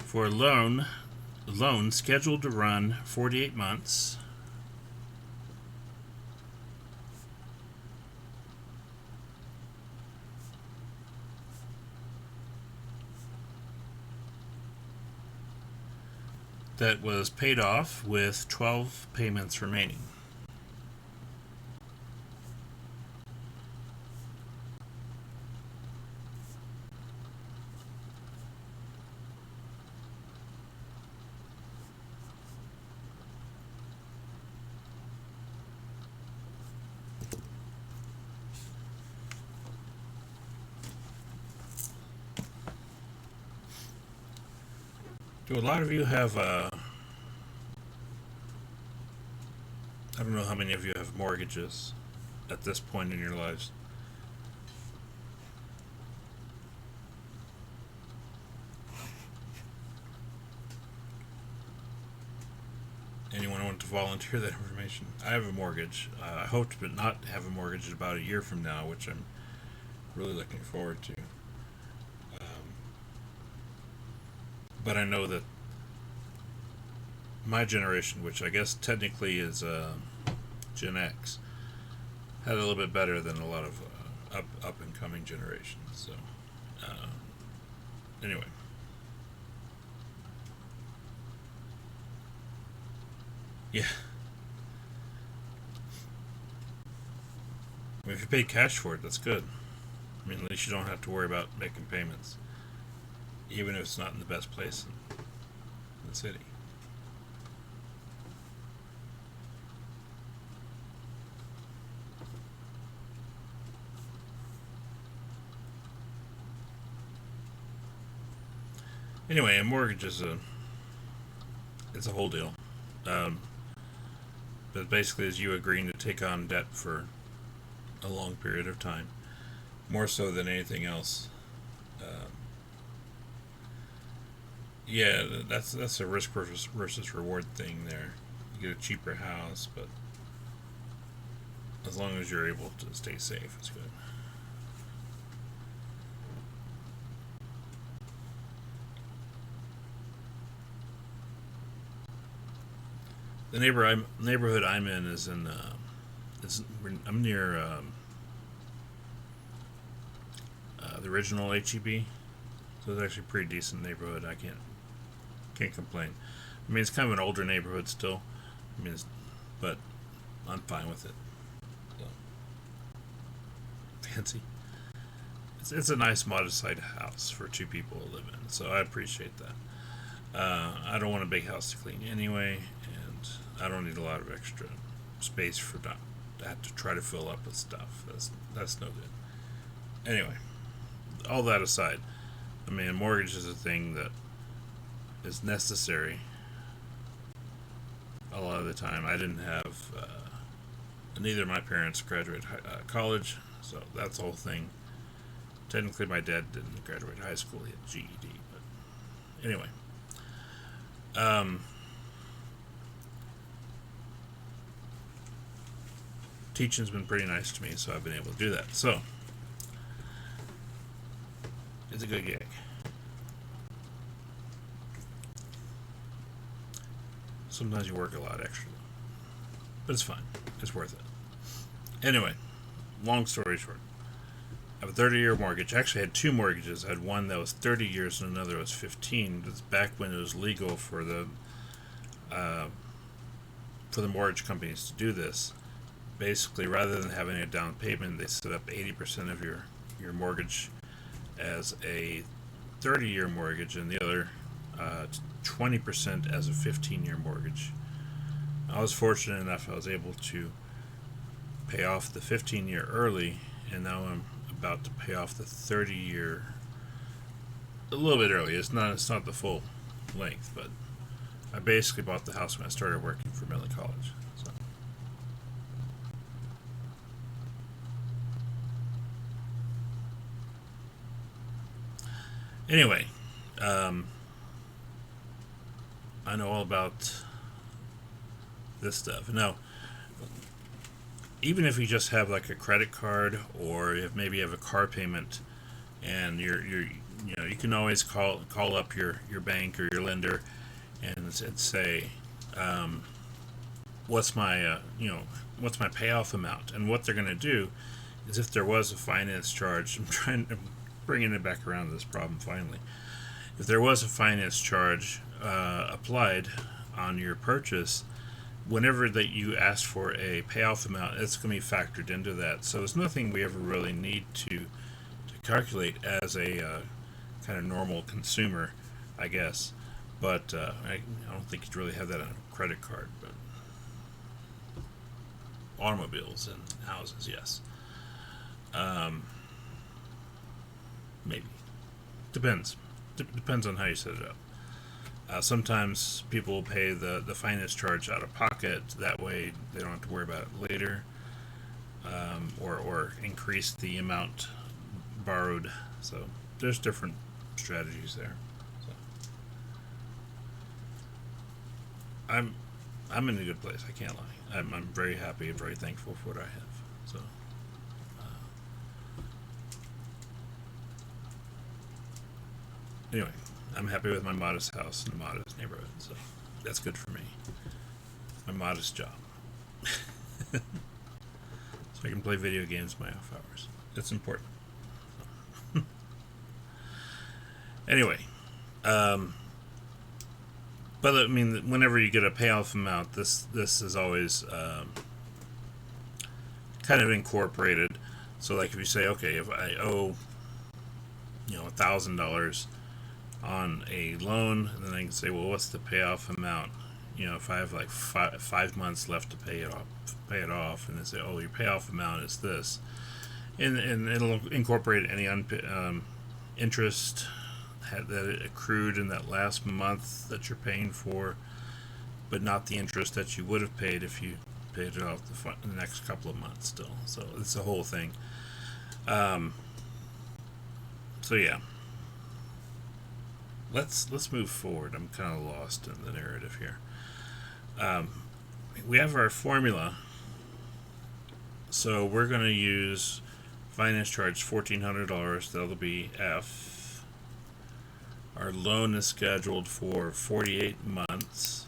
For a loan scheduled to run 48 months, that was paid off with 12 payments remaining. Do a lot of you have I don't know how many of you have mortgages at this point in your lives. Anyone want to volunteer that information. I have a mortgage. I hope to not have a mortgage about a year from now, which I'm really looking forward to. But I know that my generation, which I guess technically is Gen X, had a little bit better than a lot of up and coming generations. So uh, anyway, yeah. I mean, if you pay cash for it, that's good. I mean, at least you don't have to worry about making payments, even if it's not in the best place in the city. Anyway, a mortgage is a it's a whole deal. Um, but basically, is you agreeing to take on debt for a long period of time, more so than anything else. Um, yeah, that's a risk versus reward thing there. You get a cheaper house, but as long as you're able to stay safe, it's good. The neighborhood I'm in is in I'm near the original HEB, so it's actually a pretty decent neighborhood. I can't complain. I mean, it's kind of an older neighborhood still. I mean, but I'm fine with it. So, fancy. It's a nice modest sized house for two people to live in, so I appreciate that. I don't want a big house to clean anyway, and I don't need a lot of extra space for not that to try to fill up with stuff. That's no good. Anyway, all that aside, I mean, a mortgage is a thing that is necessary a lot of the time. I didn't have neither of my parents graduated college, so that's the whole thing. Technically, my dad didn't graduate high school; he had GED. But anyway, um, teaching's been pretty nice to me, so I've been able to do that. So it's a good gig. Sometimes you work a lot extra, but it's fine. It's worth it. Anyway, long story short, I have a 30-year mortgage. Actually, I had two mortgages. I had one that was 30 years and another was 15. That's back when it was legal uh, for the mortgage companies to do this. Basically, rather than having a down payment, they set up 80% of your mortgage as a 30-year mortgage and the other 20% as a 15-year mortgage. I was fortunate enough I was able to pay off the 15-year early, and now I'm about to pay off the 30-year a little bit early. It's not the full length, but I basically bought the house when I started working for Millen College. So anyway, um, I know all about this stuff. Now, even if you just have like a credit card or if maybe you have a car payment and you can always call up your bank or your lender and say um, what's my what's my payoff amount, and what they're going to do is if there was a finance charge, I'm bringing it back around to this problem finally. If there was a finance charge applied on your purchase, whenever that you ask for a payoff amount, it's going to be factored into that. So it's nothing we ever really need to calculate as a kind of normal consumer, I guess. But I don't think you'd really have that on a credit card. But automobiles and houses, yes. Um, maybe depends. Depends on how you set it up. Sometimes people will pay the finance charge out of pocket. That way they don't have to worry about it later, or increase the amount borrowed. So there's different strategies there. So I'm I'm in a good place. I can't lie. I'm very happy and very thankful for what I have. So, anyway, I'm happy with my modest house and a modest neighborhood. So, that's good for me. My modest job. So I can play video games my off hours. That's important. Anyway, but I mean, whenever you get a payoff amount, this is always kind of incorporated. So, like if you say, okay, if I owe $1,000 on a loan, and then I can say, well, what's the payoff amount? If I have like 5 months left to pay it off, and they say, oh, your payoff amount is this, and it'll incorporate any interest that it accrued in that last month that you're paying for, but not the interest that you would have paid if you paid it off the next couple of months still. So it's the whole thing. So yeah, let's move forward. I'm kind of lost in the narrative here. We have our formula, so we're going to use finance charge $1,400. That'll be F. Our loan is scheduled for 48 months.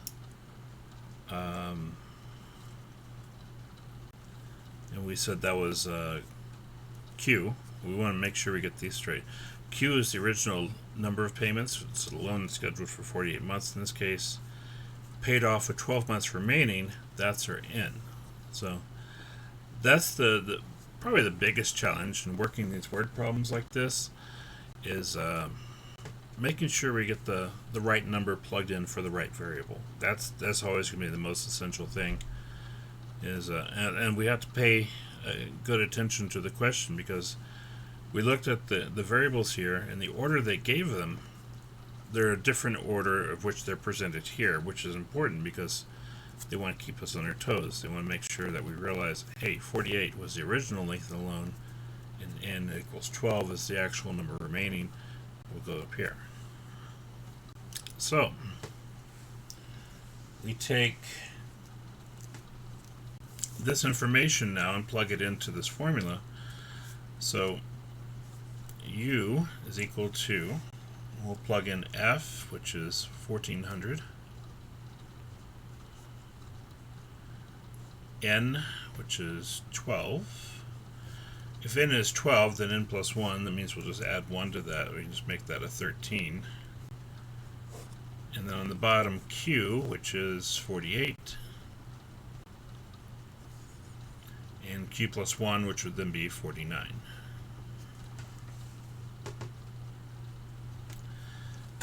And we said that was Q. We want to make sure we get these straight. Q is the original number of payments. So the loan is scheduled for 48 months in this case. Paid off with 12 months remaining, that's our N. So that's the probably the biggest challenge in working these word problems like this is making sure we get the right number plugged in for the right variable. That's always going to be the most essential thing. And we have to pay good attention to the question, because we looked at the variables here, and the order they gave them, they're a different order of which they're presented here, which is important because they want to keep us on our toes. They want to make sure that we realize, hey, 48 was the original length of the loan, and n equals 12 is the actual number remaining. We'll go up here. So we take this information now and plug it into this formula. So U is equal to, we'll plug in F, which is 1,400, N, which is 12. If n is 12, then n plus 1, that means we'll just add 1 to that. We can just make that a 13. And then on the bottom, Q, which is 48. And Q plus 1, which would then be 49.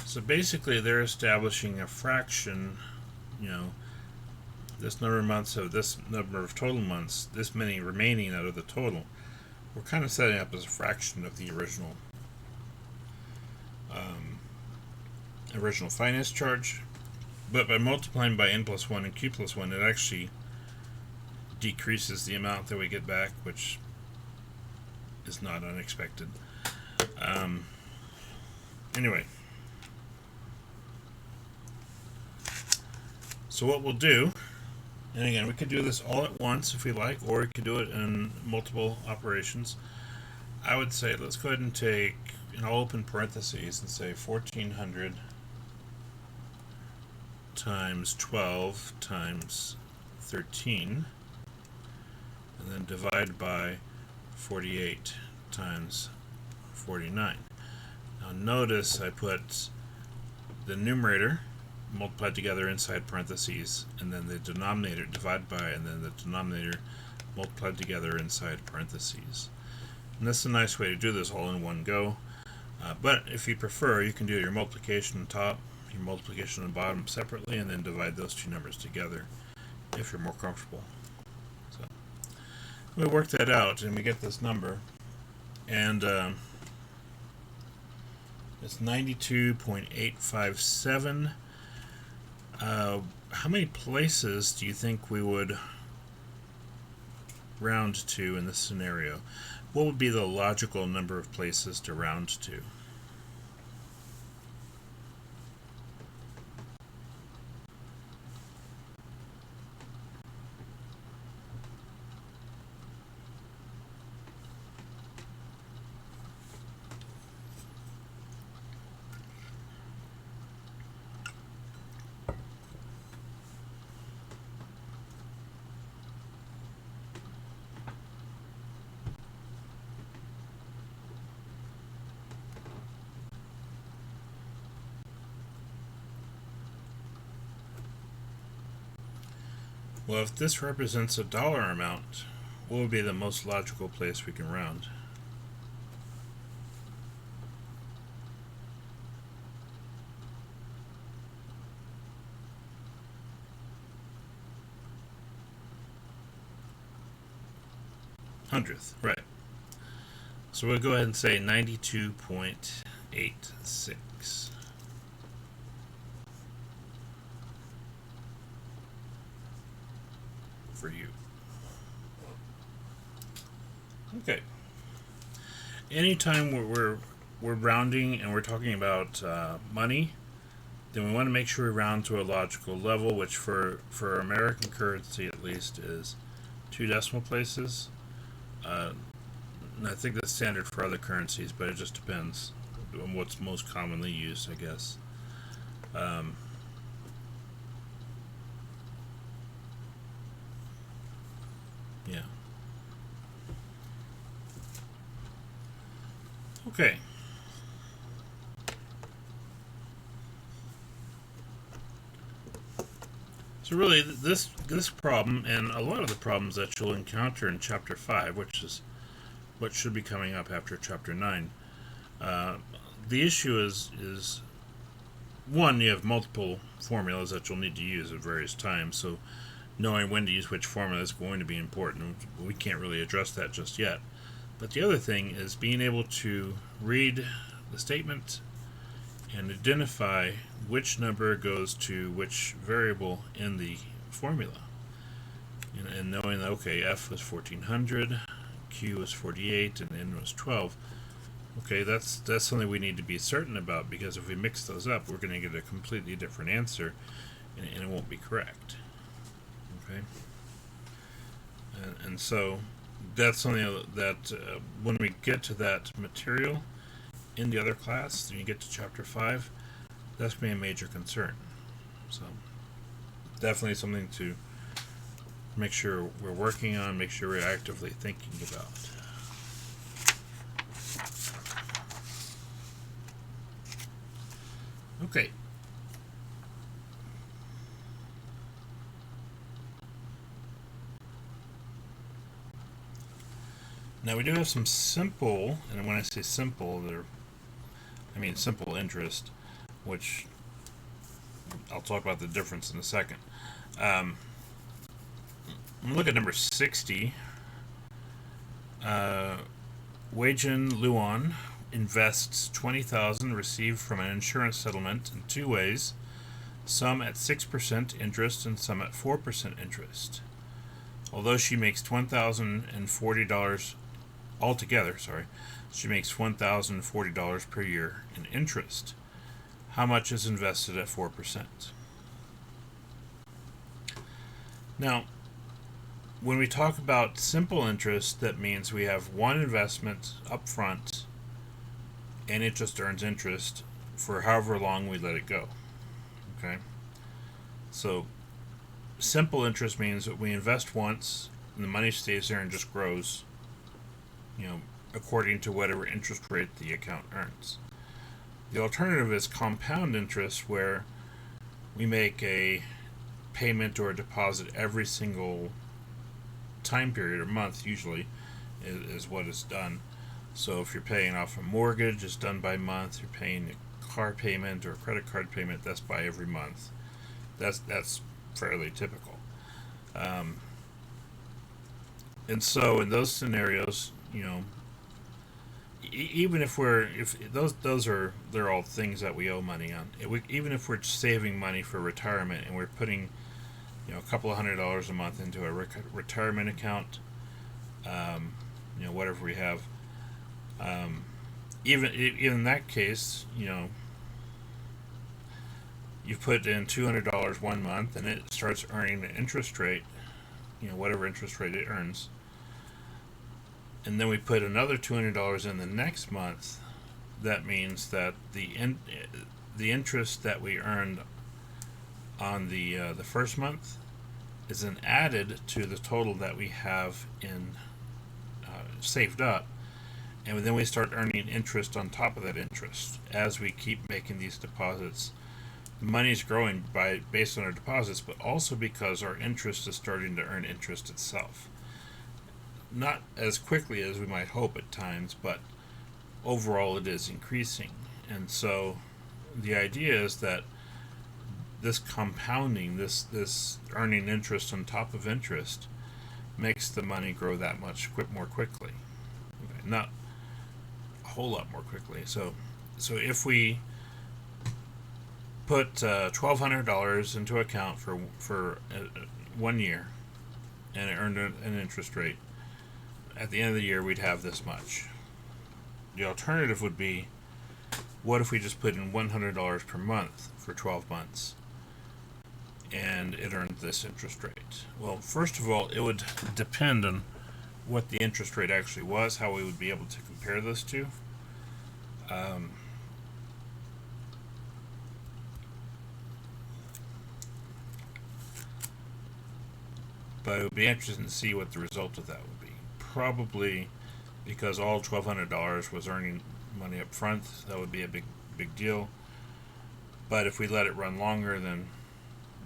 So basically, they're establishing a fraction, this number of months of this number of total months, this many remaining out of the total. We're kind of setting up as a fraction of the original finance charge, but by multiplying by n plus 1 and q plus 1, it actually decreases the amount that we get back, which is not unexpected. Anyway, so what we'll do, and again, we could do this all at once if we like, or we could do it in multiple operations. I would say let's go ahead and take, I'll open parentheses and say 1,400 times 12 times 13, and then divide by 48 times 49. Now notice I put the numerator multiplied together inside parentheses, and then the denominator divided by, and then the denominator multiplied together inside parentheses. And this is a nice way to do this all in one go. But if you prefer, you can do your multiplication on top, your multiplication on the bottom separately, and then divide those two numbers together if you're more comfortable. So we work that out, and we get this number, and it's 92.857. How many places do you think we would round to in this scenario? What would be the logical number of places to round to? Well, if this represents a dollar amount, what would be the most logical place we can round? Hundredth, right. So we'll go ahead and say 92.86 for you. Okay. Anytime we're rounding and we're talking about money, then we want to make sure we round to a logical level, which for American currency at least is 2 decimal places. And I think that's standard for other currencies, but it just depends on what's most commonly used, I guess. Um, yeah. Okay. So really, this problem and a lot of the problems that you'll encounter in Chapter 5, which is what should be coming up after Chapter 9, uh, the issue is one, you have multiple formulas that you'll need to use at various times, so knowing when to use which formula is going to be important. We can't really address that just yet. But the other thing is being able to read the statement and identify which number goes to which variable in the formula. And knowing that, okay, F was 1400, Q was 48, and N was 12. Okay, that's something we need to be certain about, because if we mix those up, we're going to get a completely different answer, and it won't be correct. Okay? And so that's something that when we get to that material in the other class, when you get to Chapter 5, that's going to be a major concern. So definitely something to make sure we're working on, make sure we're actively thinking about. Okay. Now we do have some simple, and when I say simple, I mean simple interest, which I'll talk about the difference in a second. Look at number 60. Wei-Jin Luan invests 20,000 received from an insurance settlement in 2 ways, some at 6% interest and some at 4% interest. Although she makes $1,040 altogether, she makes $1,040 per year in interest. How much is invested at 4%? Now, when we talk about simple interest, that means we have one investment up front and it just earns interest for however long we let it go. Okay? So simple interest means that we invest once and the money stays there and just grows, according to whatever interest rate the account earns. The alternative is compound interest, where we make a payment or a deposit every single time period or month, usually is what is done. So if you're paying off a mortgage, it's done by month. You're paying a car payment or a credit card payment, that's by every month. That's fairly typical. And so in those scenarios, even if they're all things that we owe money on. Even if we're saving money for retirement and we're putting a couple of $100 a month into a retirement account, whatever we have, even in that case, you put in $200 one month and it starts earning an interest rate, whatever interest rate it earns, and then we put another $200 in the next month. That means that the interest that we earned on the first month is then added to the total that we have in saved up, and then we start earning interest on top of that interest as we keep making these deposits the money's growing based on our deposits, but also because our interest is starting to earn interest itself. Not as quickly as we might hope at times, but overall it is increasing. And so the idea is that this compounding, this earning interest on top of interest, makes the money grow that much more quickly. Okay, not a whole lot more quickly. So if we put $1,200 into account for 1 year, and it earned an interest rate, at the end of the year we'd have this much. The alternative would be, what if we just put in $100 per month for 12 months and it earned this interest rate? Well, first of all, it would depend on what the interest rate actually was, how we would be able to compare those two. But it would be interesting to see what the result of that would be. Probably because all $1,200 was earning money up front, that would be a big deal. But if we let it run longer, then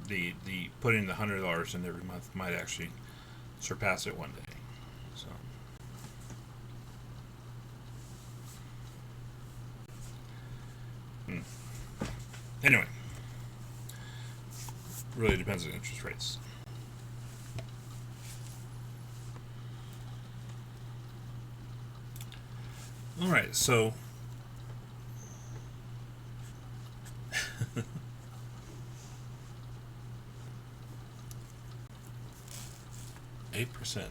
the putting the $100 in every month might actually surpass it one day. So anyway, really depends on interest rates. All right, so 8%. I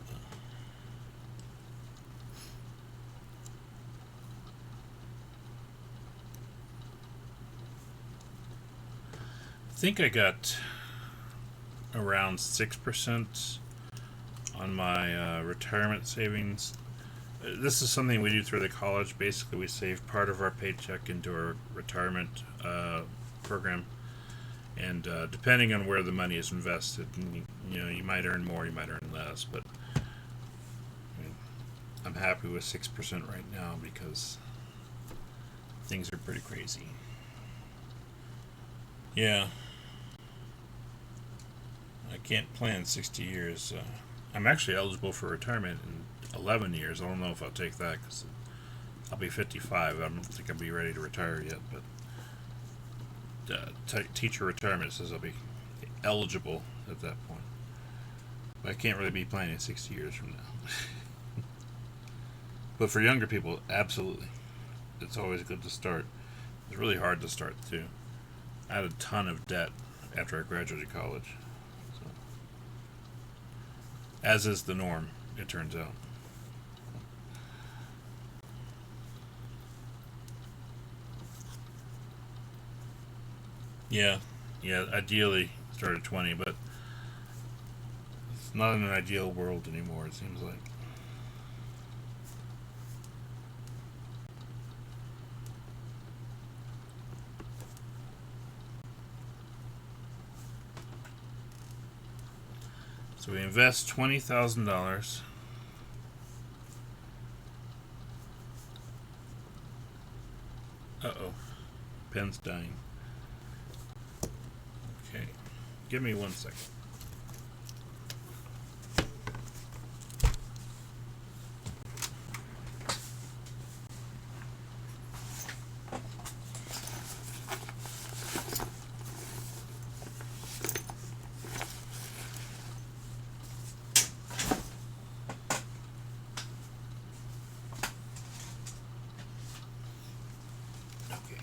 think I got around 6% on my retirement savings. This is something we do through the college. Basically, we save part of our paycheck into our retirement program, and depending on where the money is invested, you might earn more, you might earn less, but I'm happy with 6% right now because things are pretty crazy. Yeah, I can't plan 60 years. I'm actually eligible for retirement in 11 years. I don't know if I'll take that because I'll be 55. I don't think I'll be ready to retire yet, but teacher retirement says I'll be eligible at that point. But I can't really be planning 60 years from now. But for younger people, absolutely. It's always good to start. It's really hard to start, too. I had a ton of debt after I graduated college. So, as is the norm, it turns out. Yeah, ideally start at 20, but it's not an ideal world anymore, it seems like. So we invest $20,000. Uh-oh. Pen's dying. Okay. Give me 1 second. Okay.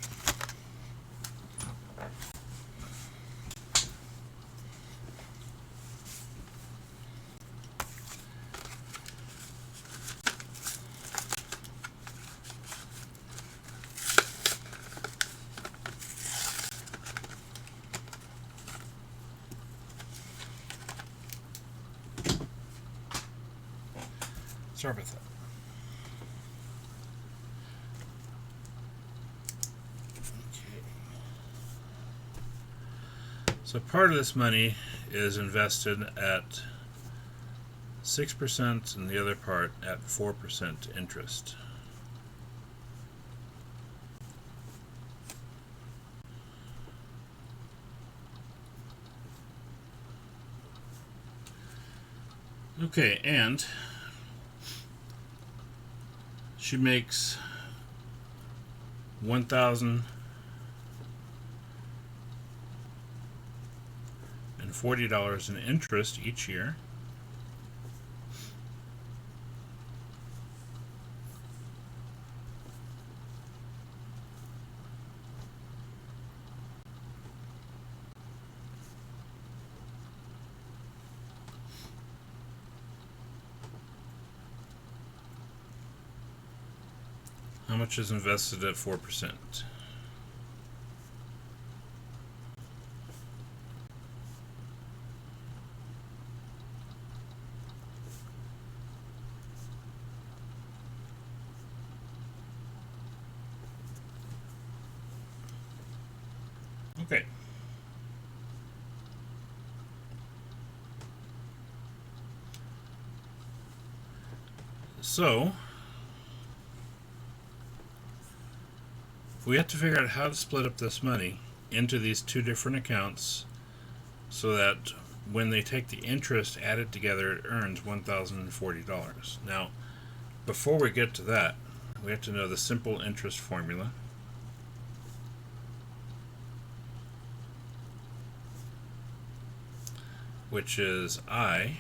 Sorry about that. Okay. So part of this money is invested at 6% and the other part at 4% interest. Okay, and she makes $1,040 in interest each year. How much is invested at 4%? Okay. So, we have to figure out how to split up this money into these two different accounts so that when they take the interest added together, it earns $1,040. Now, before we get to that, we have to know the simple interest formula. Which is I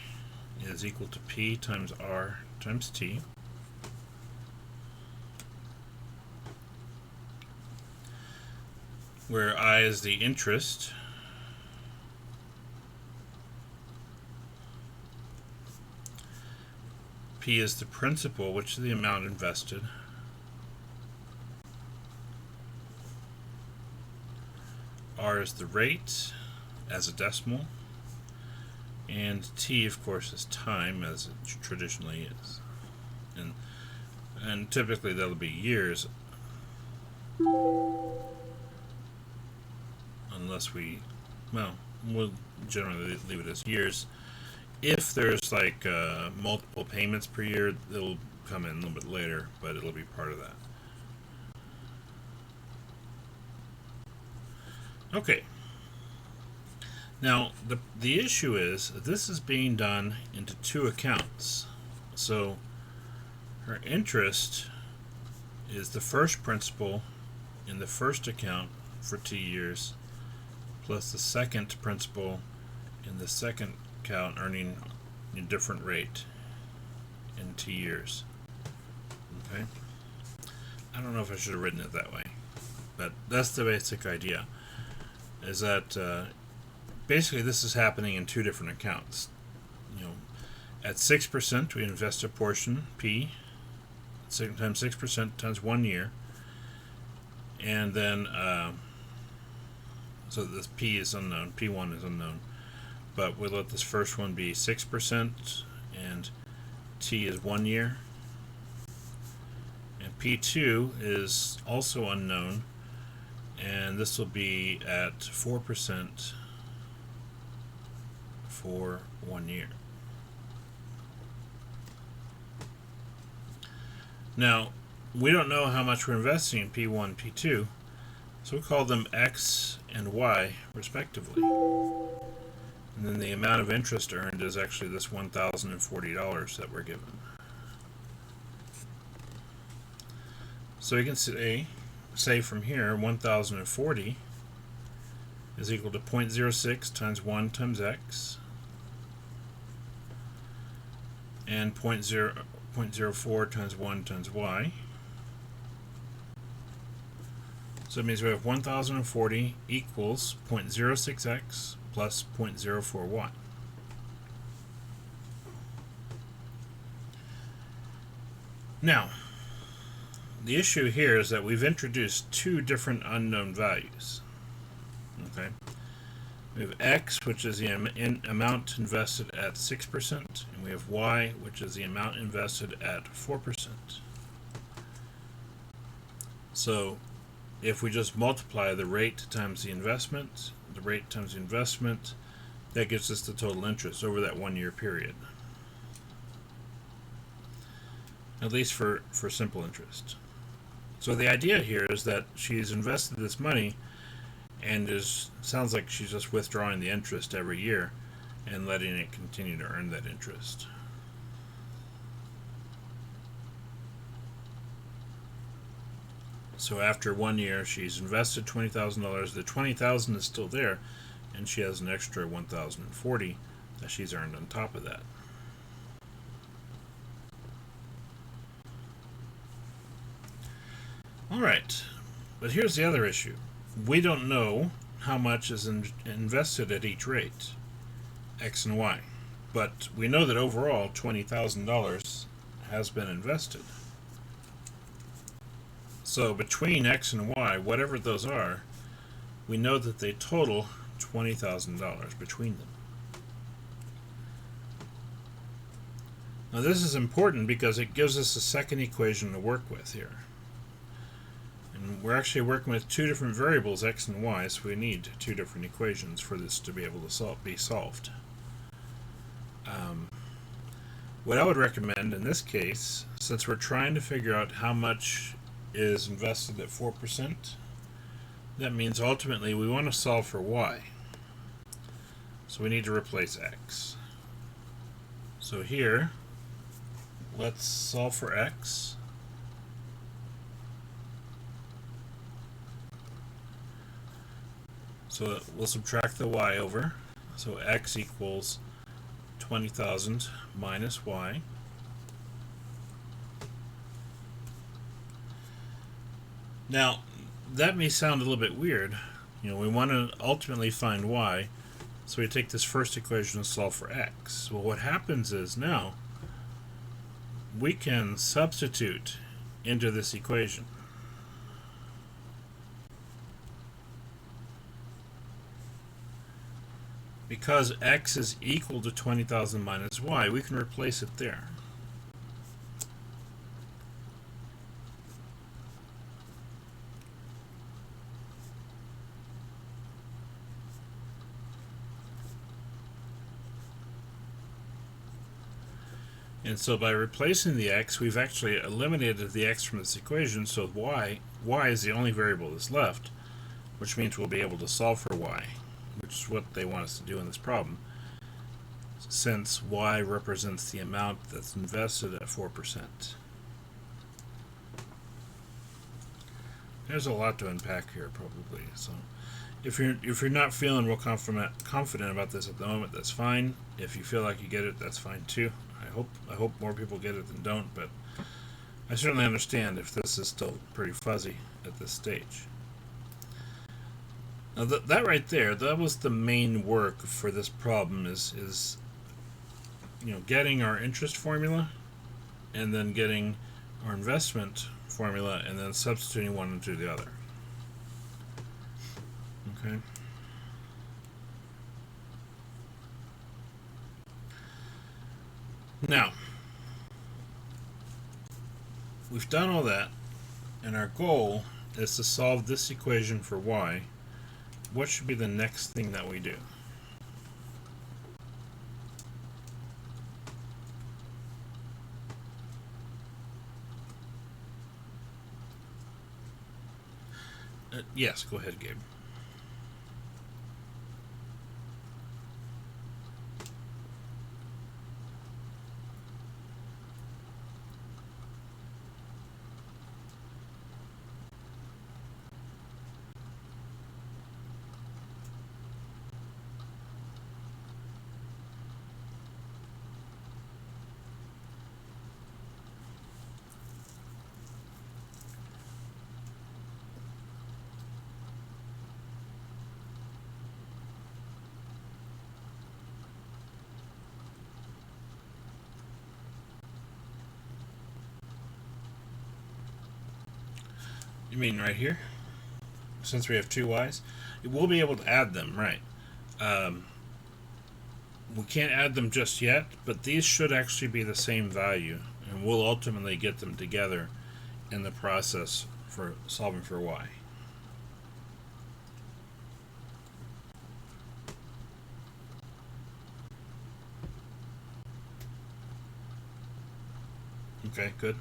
is equal to P times R times T. Where I is the interest, P is the principal, which is the amount invested, R is the rate as a decimal, and T, of course, is time, as it traditionally is. And typically that'll be years, unless we'll generally leave it as years. If there's like multiple payments per year, it'll come in a little bit later, but it'll be part of that. Okay. Now, the issue is this is being done into two accounts. So her interest is the first principal in the first account for T years, plus the second principal in the second account, earning a different rate in T years. Okay? I don't know if I should have written it that way, but that's the basic idea. Is that basically this is happening in two different accounts. At 6%, we invest a portion, P, times 6% times 1 year, and then so this P is unknown, P1 is unknown, but we'll let this first one be 6%, and T is 1 year, and P2 is also unknown, and this will be at 4% for 1 year. Now, we don't know how much we're investing in P1, P2, so we call them X and Y respectively. And then the amount of interest earned is actually this $1,040 that we're given. So you can say from here, 1,040 is equal to 0.06 times 1 times X, and 0.04 times 1 times Y. So it means we have 1,040 equals 0.06x plus 0.04y. Now, the issue here is that we've introduced two different unknown values. Okay, we have X, which is the amount invested at 6%, and we have Y, which is the amount invested at 4%. So if we just multiply the rate times the investment, that gives us the total interest over that 1 year period. At least for simple interest. So the idea here is that she's invested this money and sounds like she's just withdrawing the interest every year and letting it continue to earn that interest. So after 1 year, she's invested $20,000. The $20,000 is still there, and she has an extra $1,040 that she's earned on top of that. All right, but here's the other issue. We don't know how much is invested at each rate, X and Y, but we know that overall $20,000 has been invested. So between X and Y, whatever those are, we know that they total $20,000 between them. Now this is important because it gives us a second equation to work with here. And we're actually working with two different variables, X and Y, so we need two different equations for this to be able to be solved. What I would recommend in this case, since we're trying to figure out how much is invested at 4%, that means ultimately we want to solve for Y. So we need to replace X. So here, let's solve for X. So we'll subtract the Y over. So X equals 20,000 minus Y. Now, that may sound a little bit weird. We want to ultimately find Y, so we take this first equation and solve for X. Well, what happens is now we can substitute into this equation. Because X is equal to 20,000 minus Y, we can replace it there. And so by replacing the X, we've actually eliminated the X from this equation, so Y is the only variable that's left, which means we'll be able to solve for Y, which is what they want us to do in this problem, since Y represents the amount that's invested at 4%. There's a lot to unpack here, probably. So if you're not feeling real confident about this at the moment, that's fine. If you feel like you get it, that's fine too. I hope more people get it than don't, but I certainly understand if this is still pretty fuzzy at this stage. Now that right there, that was the main work for this problem is getting our interest formula and then getting our investment formula and then substituting one into the other. Okay. Now, we've done all that, and our goal is to solve this equation for Y. What should be the next thing that we do? Yes, go ahead, Gabe. You mean right here? Since we have two Y's? We'll be able to add them, right. We can't add them just yet, but these should actually be the same value, and we'll ultimately get them together in the process for solving for Y. Okay, good.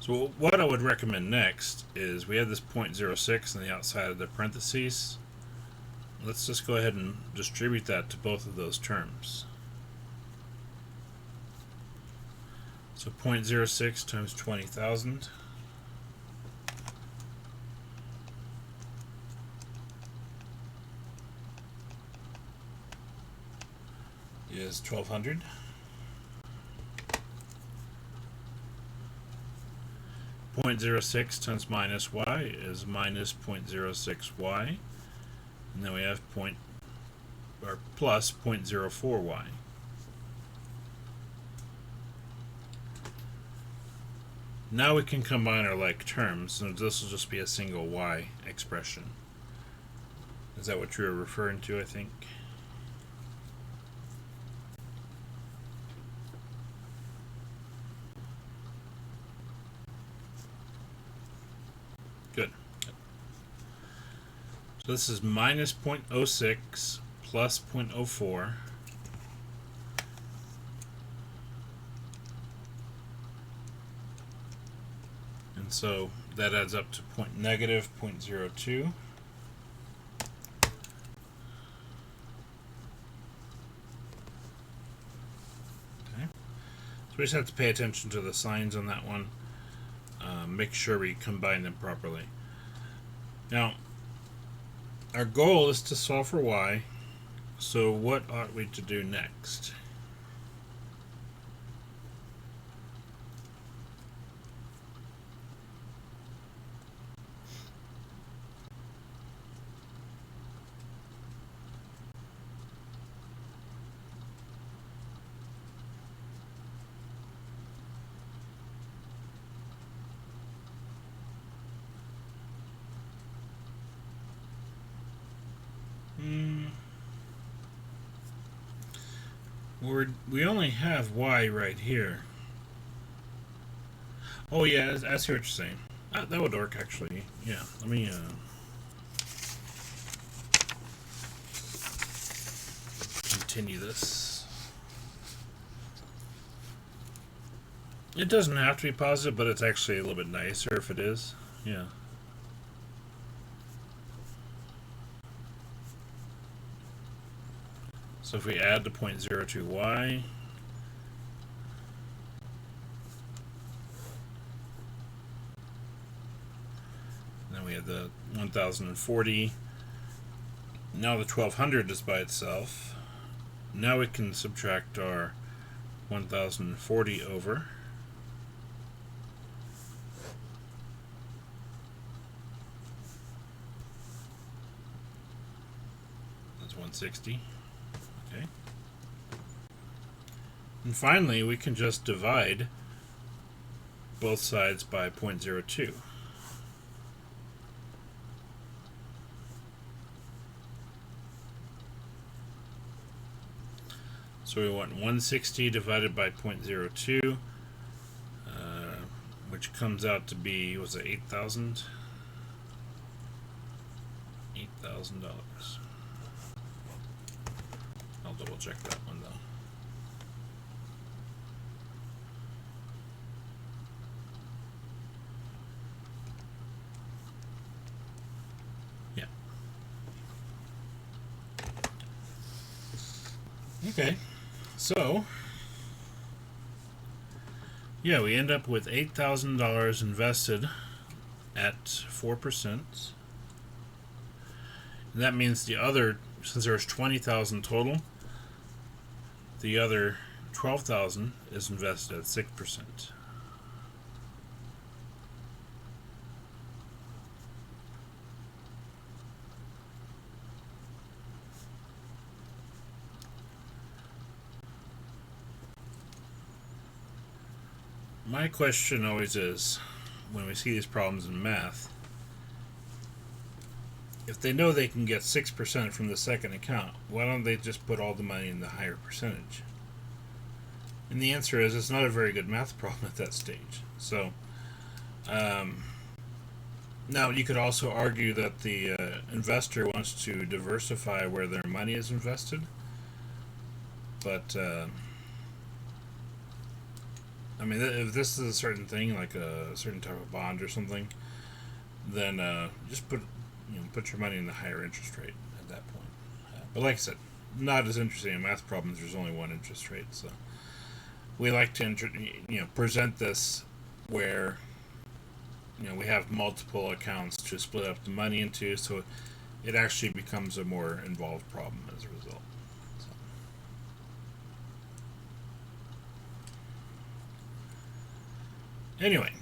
So what I would recommend next is we have this 0.06 on the outside of the parentheses. Let's just go ahead and distribute that to both of those terms. So 0.06 times 20,000 is 1200. .06 times minus y is minus 0.06y, and then we have plus 0.04y. Now we can combine our like terms, and this will just be a single y expression. Is that what you were referring to, I think? Good. So this is minus 0.06 plus 0.04. And so that adds up to negative 0.02. Okay. So we just have to pay attention to the signs on that one. Make sure we combine them properly. Now, our goal is to solve for y, so what ought we to do next? We only have y right here. Oh yeah, I see what you're saying. That would work actually. Yeah, let me continue this. It doesn't have to be positive, but it's actually a little bit nicer if it is. Yeah. So if we add the 0.02y, then we have the 1040. Now the 1200 is by itself. Now we can subtract our 1040 over. That's 160. Okay. And finally, we can just divide both sides by 0.02. So we want 160 divided by 0.02, which comes out to be, was it $8,000? $8,000. I'll double check that one though. Yeah. Okay. So, yeah, we end up with $8,000 invested at 4%. And that means the other, since there's 20,000 total, the other 12,000 is invested at 6%. My question always is, when we see these problems in math, if they know they can get 6% from the second account, why don't they just put all the money in the higher percentage? And the answer is, it's not a very good math problem at that stage. So, now you could also argue that the investor wants to diversify where their money is invested, but I mean, if this is a certain thing, like a certain type of bond or something, then just put your money in the higher interest rate at that point. But like I said, not as interesting in math problems. There's only one interest rate, so we like to present this where we have multiple accounts to split up the money into, so it actually becomes a more involved problem as a result. So. Anyway,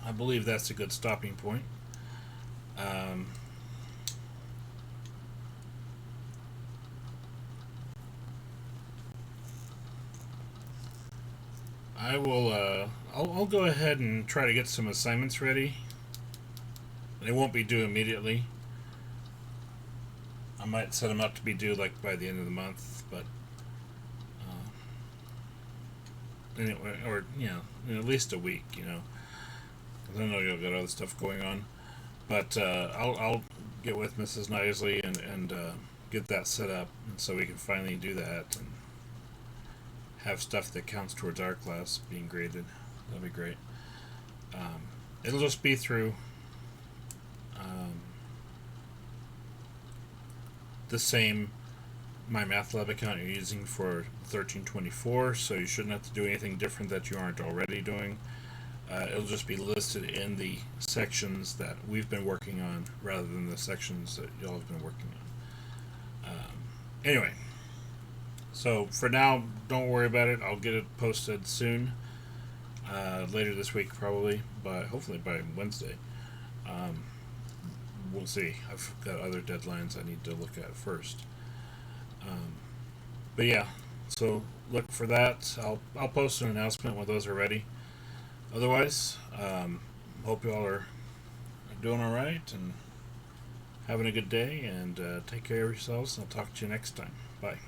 I believe that's a good stopping point. Um, I will. I'll go ahead and try to get some assignments ready. They won't be due immediately. I might set them up to be due like by the end of the month, but anyway, or at least a week. 'Cause I know you'll got other stuff going on, but I'll get with Mrs. Knisley and get that set up, and so we can finally do that and have stuff that counts towards our class being graded. That'll be great. It'll just be through the same My Math Lab account you're using for 1324, so you shouldn't have to do anything different that you aren't already doing. It'll just be listed in the sections that we've been working on rather than the sections that y'all have been working on. Anyway, so for now, don't worry about it. I'll get it posted soon, later this week probably, but hopefully by Wednesday. We'll see. I've got other deadlines I need to look at first. But yeah, so look for that. I'll post an announcement when those are ready. Otherwise, hope you all are doing all right and having a good day, and take care of yourselves. I'll talk to you next time. Bye.